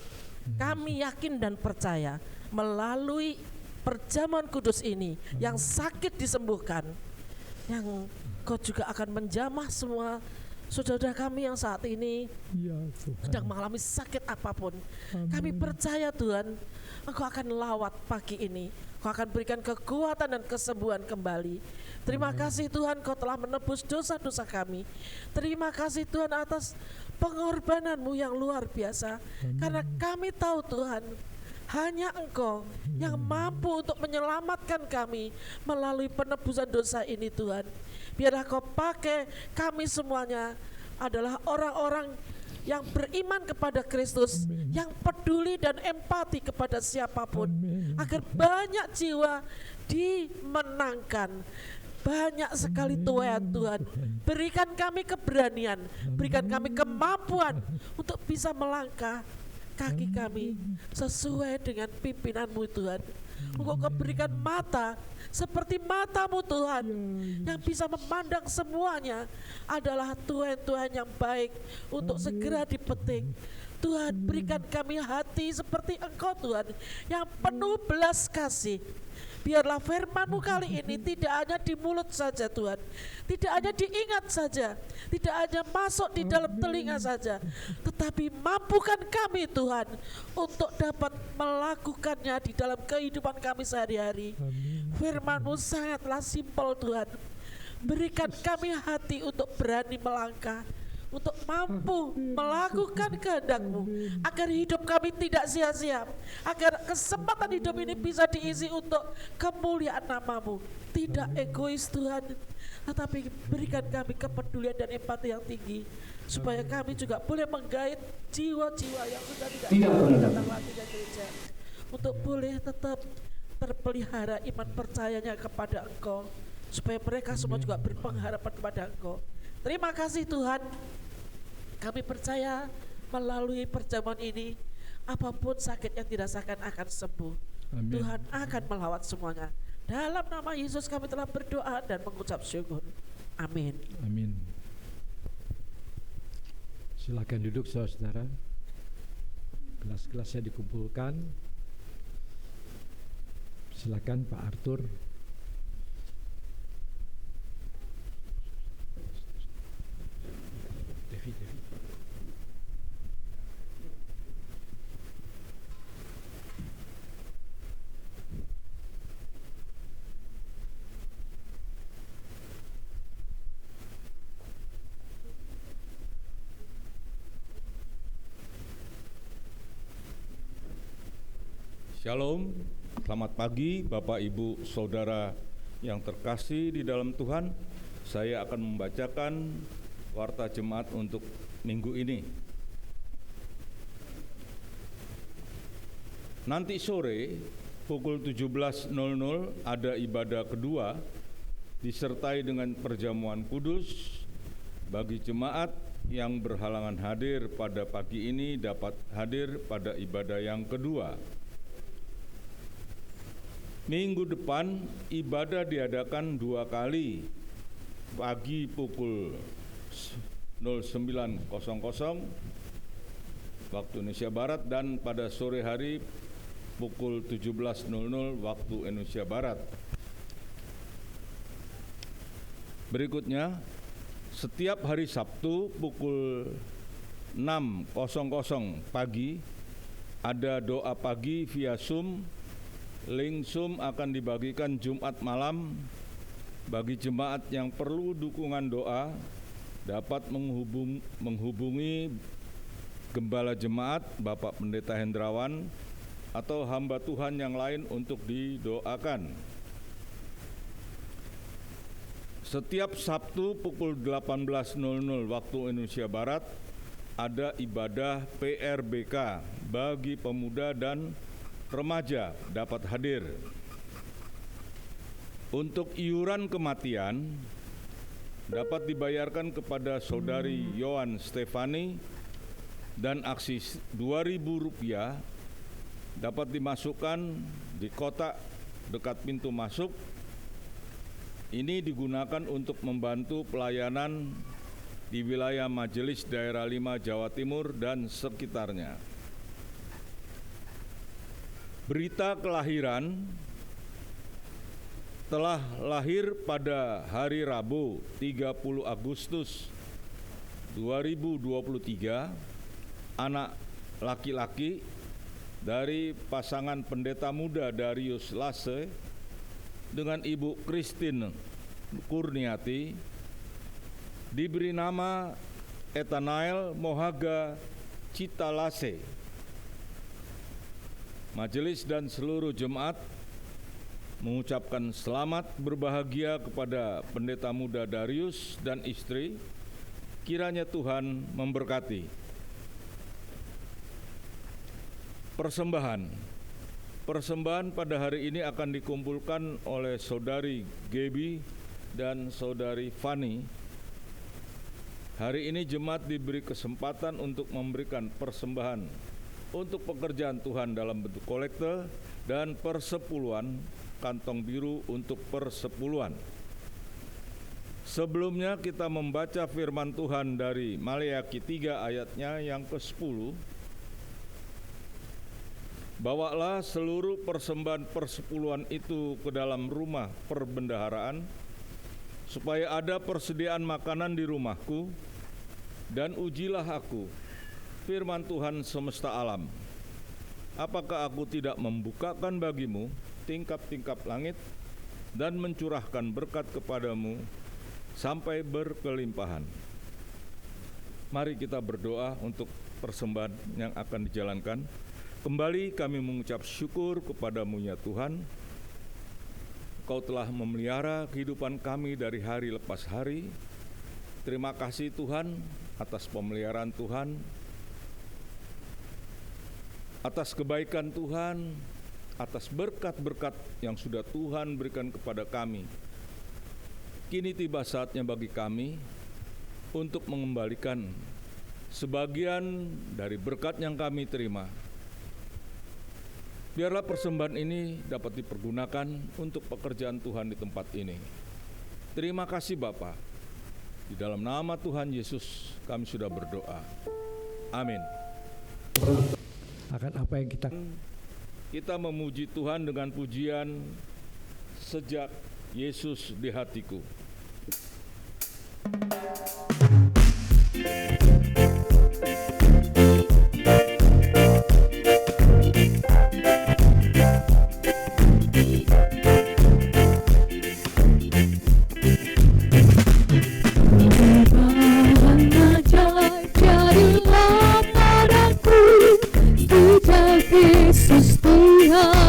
Kami yakin dan percaya melalui perjamuan kudus ini yang sakit disembuhkan, yang Kau juga akan menjamah semua saudara kami yang saat ini sedang mengalami sakit apapun. Kami percaya Tuhan, Engkau akan lawat pagi ini, Kau akan berikan kekuatan dan kesembuhan kembali. Terima kasih Tuhan, Kau telah menebus dosa-dosa kami. Terima kasih Tuhan atas pengorbanan-Mu yang luar biasa. Karena kami tahu Tuhan, hanya Engkau yang mampu untuk menyelamatkan kami melalui penebusan dosa ini Tuhan. Biarlah Kau pakai kami semuanya adalah orang-orang yang beriman kepada Kristus, yang peduli dan empati kepada siapapun, agar banyak jiwa dimenangkan. Banyak sekali Tuhan, berikan kami keberanian, berikan kami kemampuan untuk bisa melangkah kaki kami sesuai dengan pimpinan-Mu Tuhan. Engkau berikan mata seperti mata-Mu Tuhan, yang bisa memandang semuanya adalah Tuhan-Tuhan yang baik untuk segera dipetik. Tuhan, berikan kami hati seperti Engkau Tuhan, yang penuh belas kasih. Biarlah firman-Mu kali ini tidak hanya di mulut saja Tuhan, tidak hanya diingat saja, tidak hanya masuk di dalam telinga saja, tetapi mampukan kami Tuhan untuk dapat melakukannya di dalam kehidupan kami sehari-hari. Firman-Mu sangatlah simpel Tuhan. Berikan kami hati untuk berani melangkah, untuk mampu melakukan kehendak-Mu, agar hidup kami tidak sia-sia, agar kesempatan hidup ini bisa diisi untuk kemuliaan nama-Mu. Tidak egois Tuhan, tetapi berikan kami kepedulian dan empati yang tinggi, supaya kami juga boleh menggait jiwa-jiwa yang sudah tidak datang lagi ke gereja, untuk boleh tetap terpelihara iman percayanya kepada Engkau, supaya mereka semua juga berpengharapan kepada Engkau. Terima kasih Tuhan. Kami percaya melalui perjamuan ini, apapun sakit yang dirasakan akan sembuh. Amin. Tuhan akan melawat semuanya. Dalam nama Yesus kami telah berdoa dan mengucap syukur. Amin. Amin. Silakan duduk saudara. Gelas-gelasnya dikumpulkan. Silakan Pak Arthur. Devi. Shalom, selamat pagi Bapak Ibu Saudara yang terkasih di dalam Tuhan. Saya akan membacakan warta jemaat untuk minggu ini. Nanti sore pukul 17.00 ada ibadah kedua disertai dengan perjamuan kudus. Bagi jemaat yang berhalangan hadir pada pagi ini dapat hadir pada ibadah yang kedua. Minggu depan ibadah diadakan 2 kali, pagi pukul 09.00 waktu Indonesia Barat dan pada sore hari pukul 17.00 waktu Indonesia Barat. Berikutnya, setiap hari Sabtu pukul 6.00 pagi ada doa pagi via Zoom. Link Zoom akan dibagikan Jumat malam. Bagi jemaat yang perlu dukungan doa dapat menghubungi Gembala Jemaat Bapak Pendeta Hendrawan atau hamba Tuhan yang lain untuk didoakan. Setiap Sabtu pukul 18.00 waktu Indonesia Barat ada ibadah PRBK bagi pemuda dan remaja dapat hadir. Untuk iuran kematian dapat dibayarkan kepada Saudari Yohan Stefani dan aksi Rp2.000 dapat dimasukkan di kotak dekat pintu masuk. Ini digunakan untuk membantu pelayanan di wilayah Majelis Daerah 5 Jawa Timur dan sekitarnya. Berita kelahiran telah lahir pada hari Rabu 30 Agustus 2023 anak laki-laki dari pasangan pendeta muda Darius Lase dengan Ibu Christine Kurniati, diberi nama Ethanael Mohaga Cita Lase. Majelis dan seluruh jemaat mengucapkan selamat berbahagia kepada pendeta muda Darius dan istri. Kiranya Tuhan memberkati. Persembahan pada hari ini akan dikumpulkan oleh Saudari Gaby dan Saudari Fani. Hari ini jemaat diberi kesempatan untuk memberikan persembahan untuk pekerjaan Tuhan dalam bentuk kolekte dan persepuluhan, kantong biru untuk persepuluhan. Sebelumnya kita membaca firman Tuhan dari Maleakhi 3 ayatnya yang ke-10. Bawalah seluruh persembahan persepuluhan itu ke dalam rumah perbendaharaan, supaya ada persediaan makanan di rumahku, dan ujilah aku, firman Tuhan semesta alam. Apakah aku tidak membukakan bagimu tingkap-tingkap langit dan mencurahkan berkat kepadamu sampai berkelimpahan? Mari kita berdoa untuk persembahan yang akan dijalankan. Kembali kami mengucap syukur kepadamu ya Tuhan. Kau telah memelihara kehidupan kami dari hari lepas hari. Terima kasih Tuhan atas pemeliharaan Tuhan, atas kebaikan Tuhan, atas berkat-berkat yang sudah Tuhan berikan kepada kami. Kini tiba saatnya bagi kami untuk mengembalikan sebagian dari berkat yang kami terima. Biarlah persembahan ini dapat dipergunakan untuk pekerjaan Tuhan di tempat ini. Terima kasih Bapa. Di dalam nama Tuhan Yesus kami sudah berdoa. Amin. Akan apa yang kita memuji Tuhan dengan pujian sejak Yesus di hatiku. Yesus Tuhan.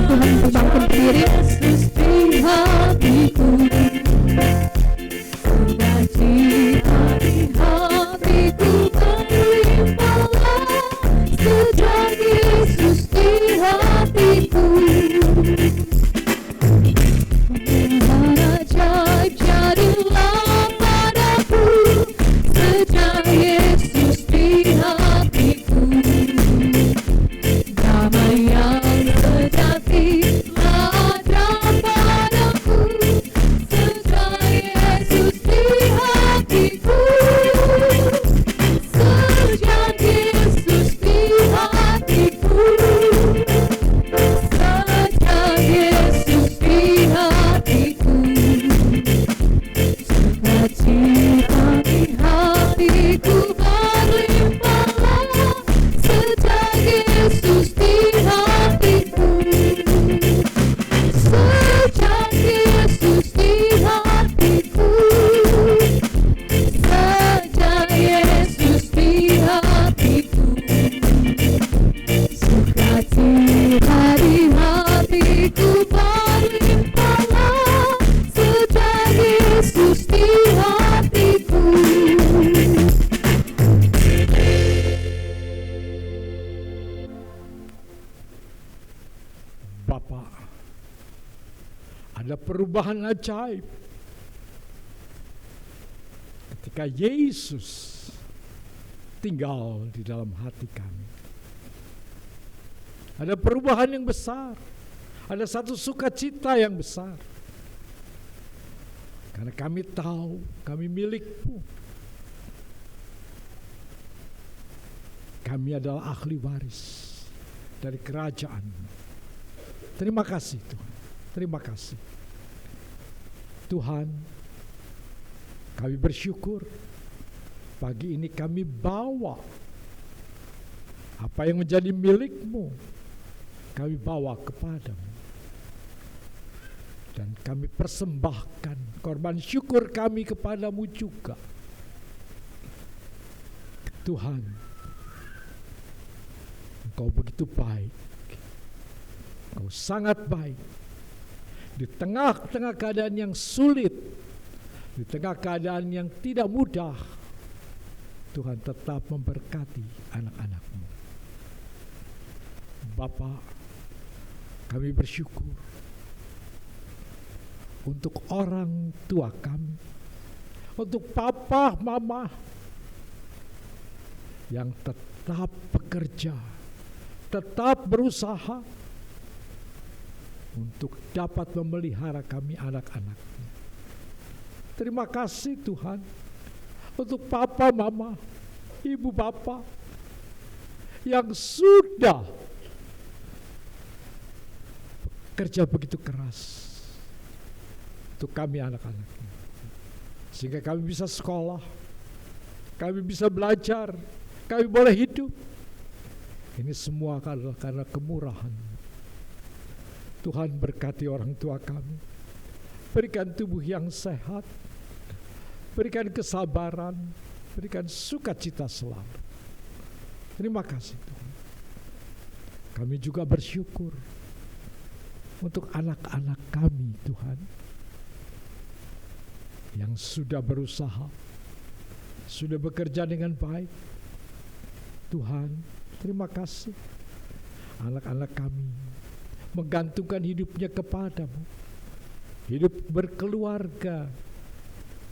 Tuhan untuk bangkit berdiri. Yesus di hatiku, sukacita di hatiku berlimpahlah sejak Yesus di hatiku. Pemeliharaan ajaib jadilah padaku sejak Yesus di hatiku. Damai yang sejati ada padaku sejak Yesus di hatiku. Sejak Yesus di hatiku. Sejak Yesus di hatiku. Sukacita di hatiku berlimpahlah sejak Yesus di hatiku. Sejak Yesus di hatiku. Sejak Yesus di hatiku. Sukacita di hatiku berlimpahlah sejak Yesus di hatiku. Bapa, ada perubahan ajaib ketika Yesus tinggal di dalam hati kami. Ada perubahan yang besar, ada satu sukacita yang besar, karena kami tahu kami milik-Mu. Kami adalah ahli waris dari kerajaan-Mu. Terima kasih Tuhan, terima kasih Tuhan. Kami bersyukur pagi ini kami bawa apa yang menjadi milik-Mu, kami bawa kepadamu. Dan kami persembahkan korban syukur kami kepadamu juga. Tuhan, Engkau begitu baik. Engkau sangat baik. Di tengah-tengah keadaan yang sulit, di tengah keadaan yang tidak mudah, Tuhan tetap memberkati anak-anak-Mu. Bapa, kami bersyukur untuk orang tua kami, untuk papa, mama yang tetap bekerja, tetap berusaha untuk dapat memelihara kami anak-anaknya. Terima kasih Tuhan untuk papa, mama, ibu, bapak yang sudah kerja begitu keras untuk kami anak-anaknya, sehingga kami bisa sekolah, kami bisa belajar, kami boleh hidup. Ini semua adalah karena kemurahan. Tuhan berkati orang tua kami, berikan tubuh yang sehat, berikan kesabaran, berikan sukacita selalu. Terima kasih Tuhan. Kami juga bersyukur untuk anak-anak kami Tuhan, yang sudah berusaha, sudah bekerja dengan baik. Tuhan, terima kasih. Anak-anak kami menggantungkan hidupnya kepadamu, hidup berkeluarga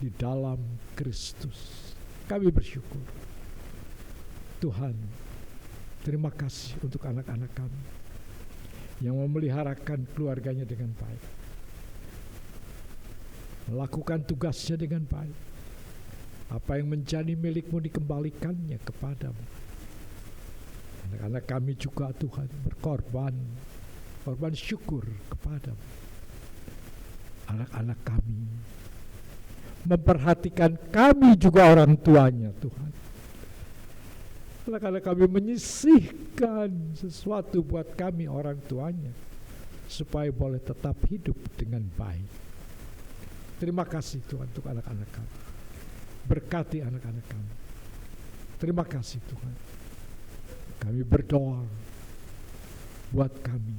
di dalam Kristus. Kami bersyukur. Tuhan, terima kasih untuk anak-anak kami yang memeliharakan keluarganya dengan baik, melakukan tugasnya dengan baik. Apa yang menjadi milikmu dikembalikannya kepadamu. Anak-anak kami juga Tuhan berkorban, korban syukur kepadamu. Anak-anak kami memperhatikan kami juga orang tuanya Tuhan. Anak-anak kami menyisihkan sesuatu buat kami orang tuanya, supaya boleh tetap hidup dengan baik. Terima kasih Tuhan untuk anak-anak kami. Berkati anak-anak kami. Terima kasih Tuhan. Kami berdoa buat kami,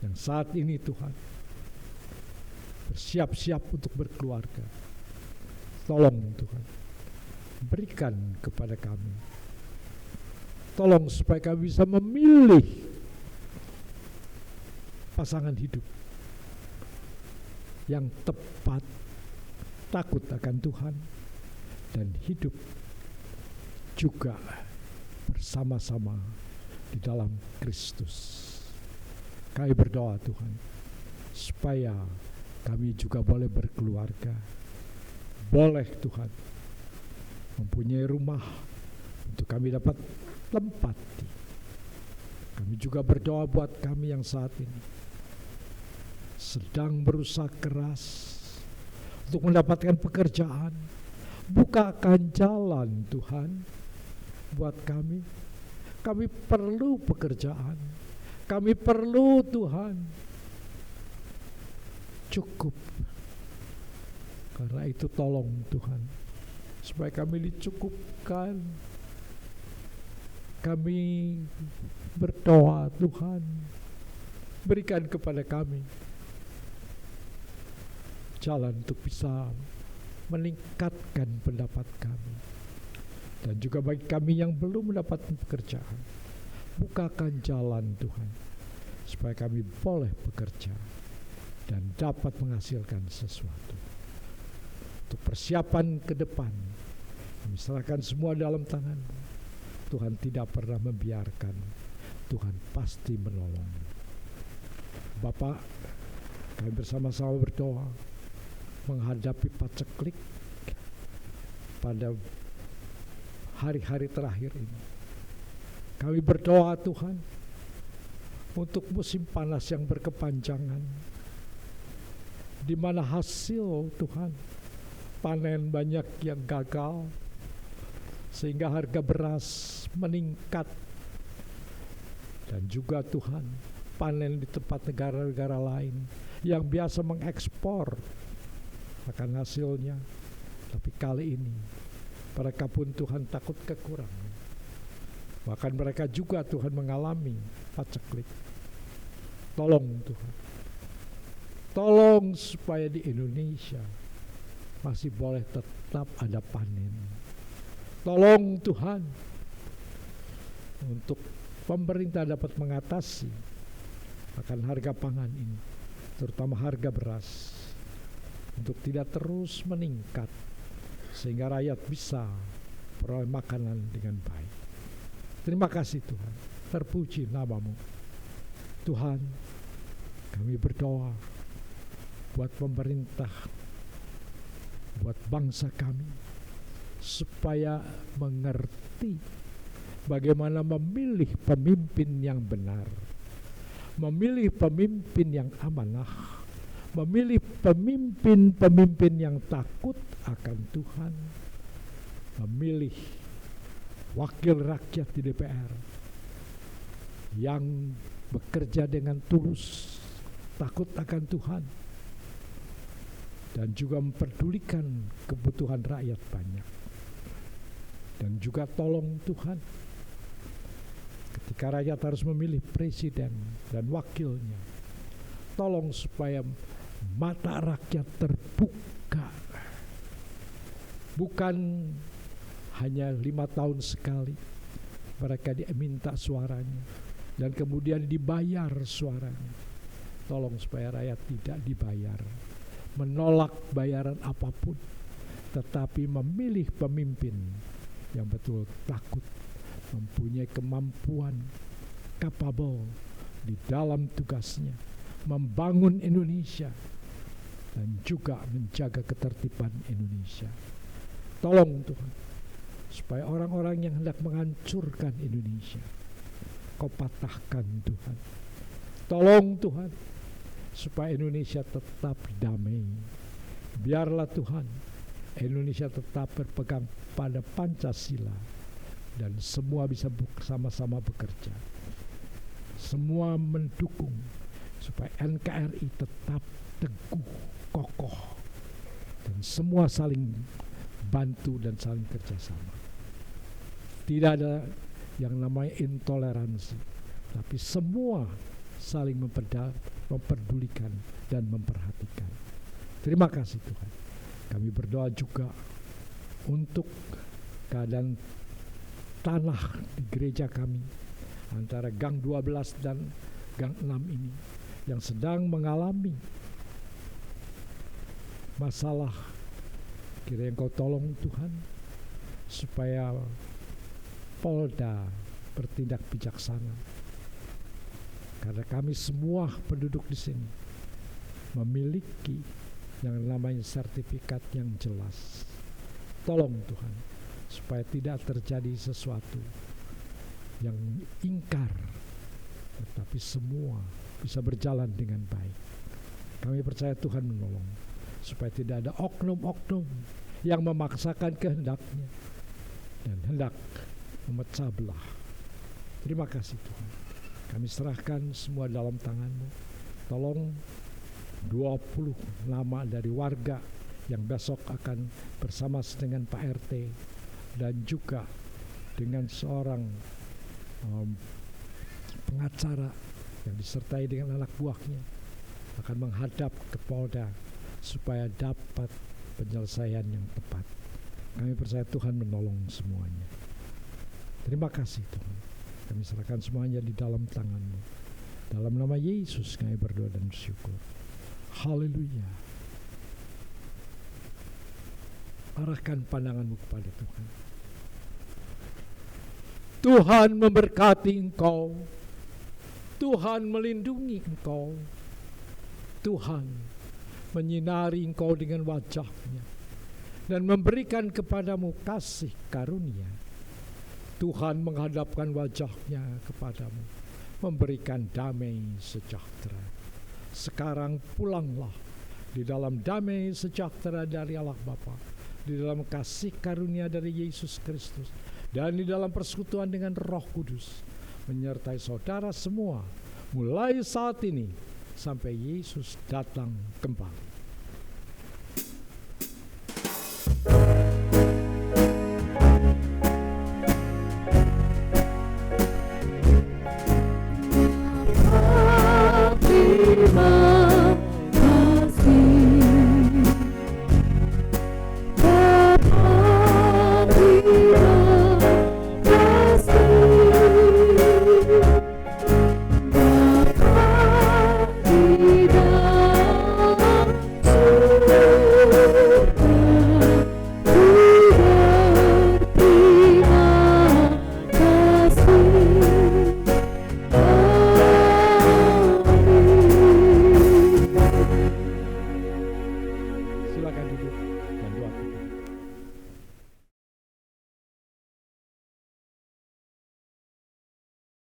yang saat ini Tuhan bersiap-siap untuk berkeluarga, tolong Tuhan berikan kepada kami, tolong supaya kami bisa memilih pasangan hidup yang tepat, takut akan Tuhan, dan hidup juga bersama-sama di dalam Kristus. Kami berdoa Tuhan, supaya kami juga boleh berkeluarga, boleh Tuhan mempunyai rumah untuk kami dapat tempati. Kami juga berdoa buat kami yang saat ini sedang berusaha keras untuk mendapatkan pekerjaan. Bukakan jalan Tuhan buat kami. Kami perlu pekerjaan. Kami perlu Tuhan. Cukup. Karena itu tolong Tuhan, supaya kami dicukupkan. Kami berdoa Tuhan, berikan kepada kami jalan untuk bisa meningkatkan pendapat kami. Dan juga bagi kami yang belum mendapat pekerjaan, bukakan jalan Tuhan, supaya kami boleh bekerja dan dapat menghasilkan sesuatu. Untuk persiapan ke depan, kami serahkan semua dalam tangan-Mu. Tuhan tidak pernah membiarkan, Tuhan pasti menolong. Bapak, kami bersama-sama berdoa menghadapi paceklik pada hari-hari terakhir ini. Kami berdoa Tuhan untuk musim panas yang berkepanjangan, di mana hasil Tuhan panen banyak yang gagal, sehingga harga beras meningkat. Dan juga Tuhan panen di tempat negara-negara lain yang biasa mengekspor akan hasilnya, tapi kali ini mereka pun Tuhan takut kekurangan. Bahkan mereka juga Tuhan mengalami paceklik. Tolong Tuhan, tolong supaya di Indonesia masih boleh tetap ada panen. Tolong Tuhan untuk pemerintah dapat mengatasi akan harga pangan ini, terutama harga beras, untuk tidak terus meningkat, sehingga rakyat bisa peroleh makanan dengan baik. Terima kasih Tuhan, terpuji nama-Mu. Tuhan, kami berdoa buat pemerintah, buat bangsa kami, supaya mengerti bagaimana memilih pemimpin yang benar, memilih pemimpin yang amanah, memilih pemimpin-pemimpin yang takut akan Tuhan, memilih wakil rakyat di DPR yang bekerja dengan tulus, takut akan Tuhan, dan juga memperdulikan kebutuhan rakyat banyak. Dan juga tolong Tuhan, ketika rakyat harus memilih presiden dan wakilnya, tolong supaya mata rakyat terbuka, bukan hanya 5 tahun sekali mereka diminta suaranya dan kemudian dibayar suaranya. Tolong supaya rakyat tidak dibayar, menolak bayaran apapun, tetapi memilih pemimpin yang betul takut, mempunyai kemampuan, capable di dalam tugasnya, membangun Indonesia dan juga menjaga ketertiban Indonesia. Tolong Tuhan, supaya orang-orang yang hendak menghancurkan Indonesia, Kau patahkan Tuhan. Tolong Tuhan, supaya Indonesia tetap damai. Biarlah Tuhan, Indonesia tetap berpegang pada Pancasila dan semua bisa bersama-sama bekerja. Semua mendukung supaya NKRI tetap teguh, kokoh, dan semua saling bantu dan saling kerjasama. Tidak ada yang namanya intoleransi, tapi semua saling memperdulikan dan memperhatikan. Terima kasih Tuhan. Kami berdoa juga untuk keadaan tanah di gereja kami antara gang 12 dan gang 6 ini yang sedang mengalami masalah. Kiranya Engkau tolong Tuhan supaya Polda bertindak bijaksana, karena kami semua penduduk di sini memiliki yang namanya sertifikat yang jelas. Tolong Tuhan supaya tidak terjadi sesuatu yang ingkar, tetapi semua bisa berjalan dengan baik. Kami percaya Tuhan menolong supaya tidak ada oknum-oknum yang memaksakan kehendaknya dan hendak memecah belah. Terima kasih Tuhan. Kami serahkan semua dalam tangan-Mu. Tolong 20 nama dari warga yang besok akan bersama dengan Pak RT dan juga dengan seorang pengacara yang disertai dengan anak buahnya akan menghadap ke Polda supaya dapat penyelesaian yang tepat. Kami percaya Tuhan menolong semuanya. Terima kasih Tuhan. Kami serahkan semuanya di dalam tangan-Mu. Dalam nama Yesus kami berdoa dan bersyukur. Haleluya. Arahkan pandangan-Mu kepada Tuhan. Tuhan memberkati engkau. Tuhan melindungi engkau. Tuhan menyinari engkau dengan wajah-Nya dan memberikan kepadamu kasih karunia. Tuhan menghadapkan wajah-Nya kepadamu, memberikan damai sejahtera. Sekarang pulanglah di dalam damai sejahtera dari Allah Bapa, di dalam kasih karunia dari Yesus Kristus, dan di dalam persekutuan dengan Roh Kudus, menyertai saudara semua, mulai saat ini sampai Yesus datang kembali.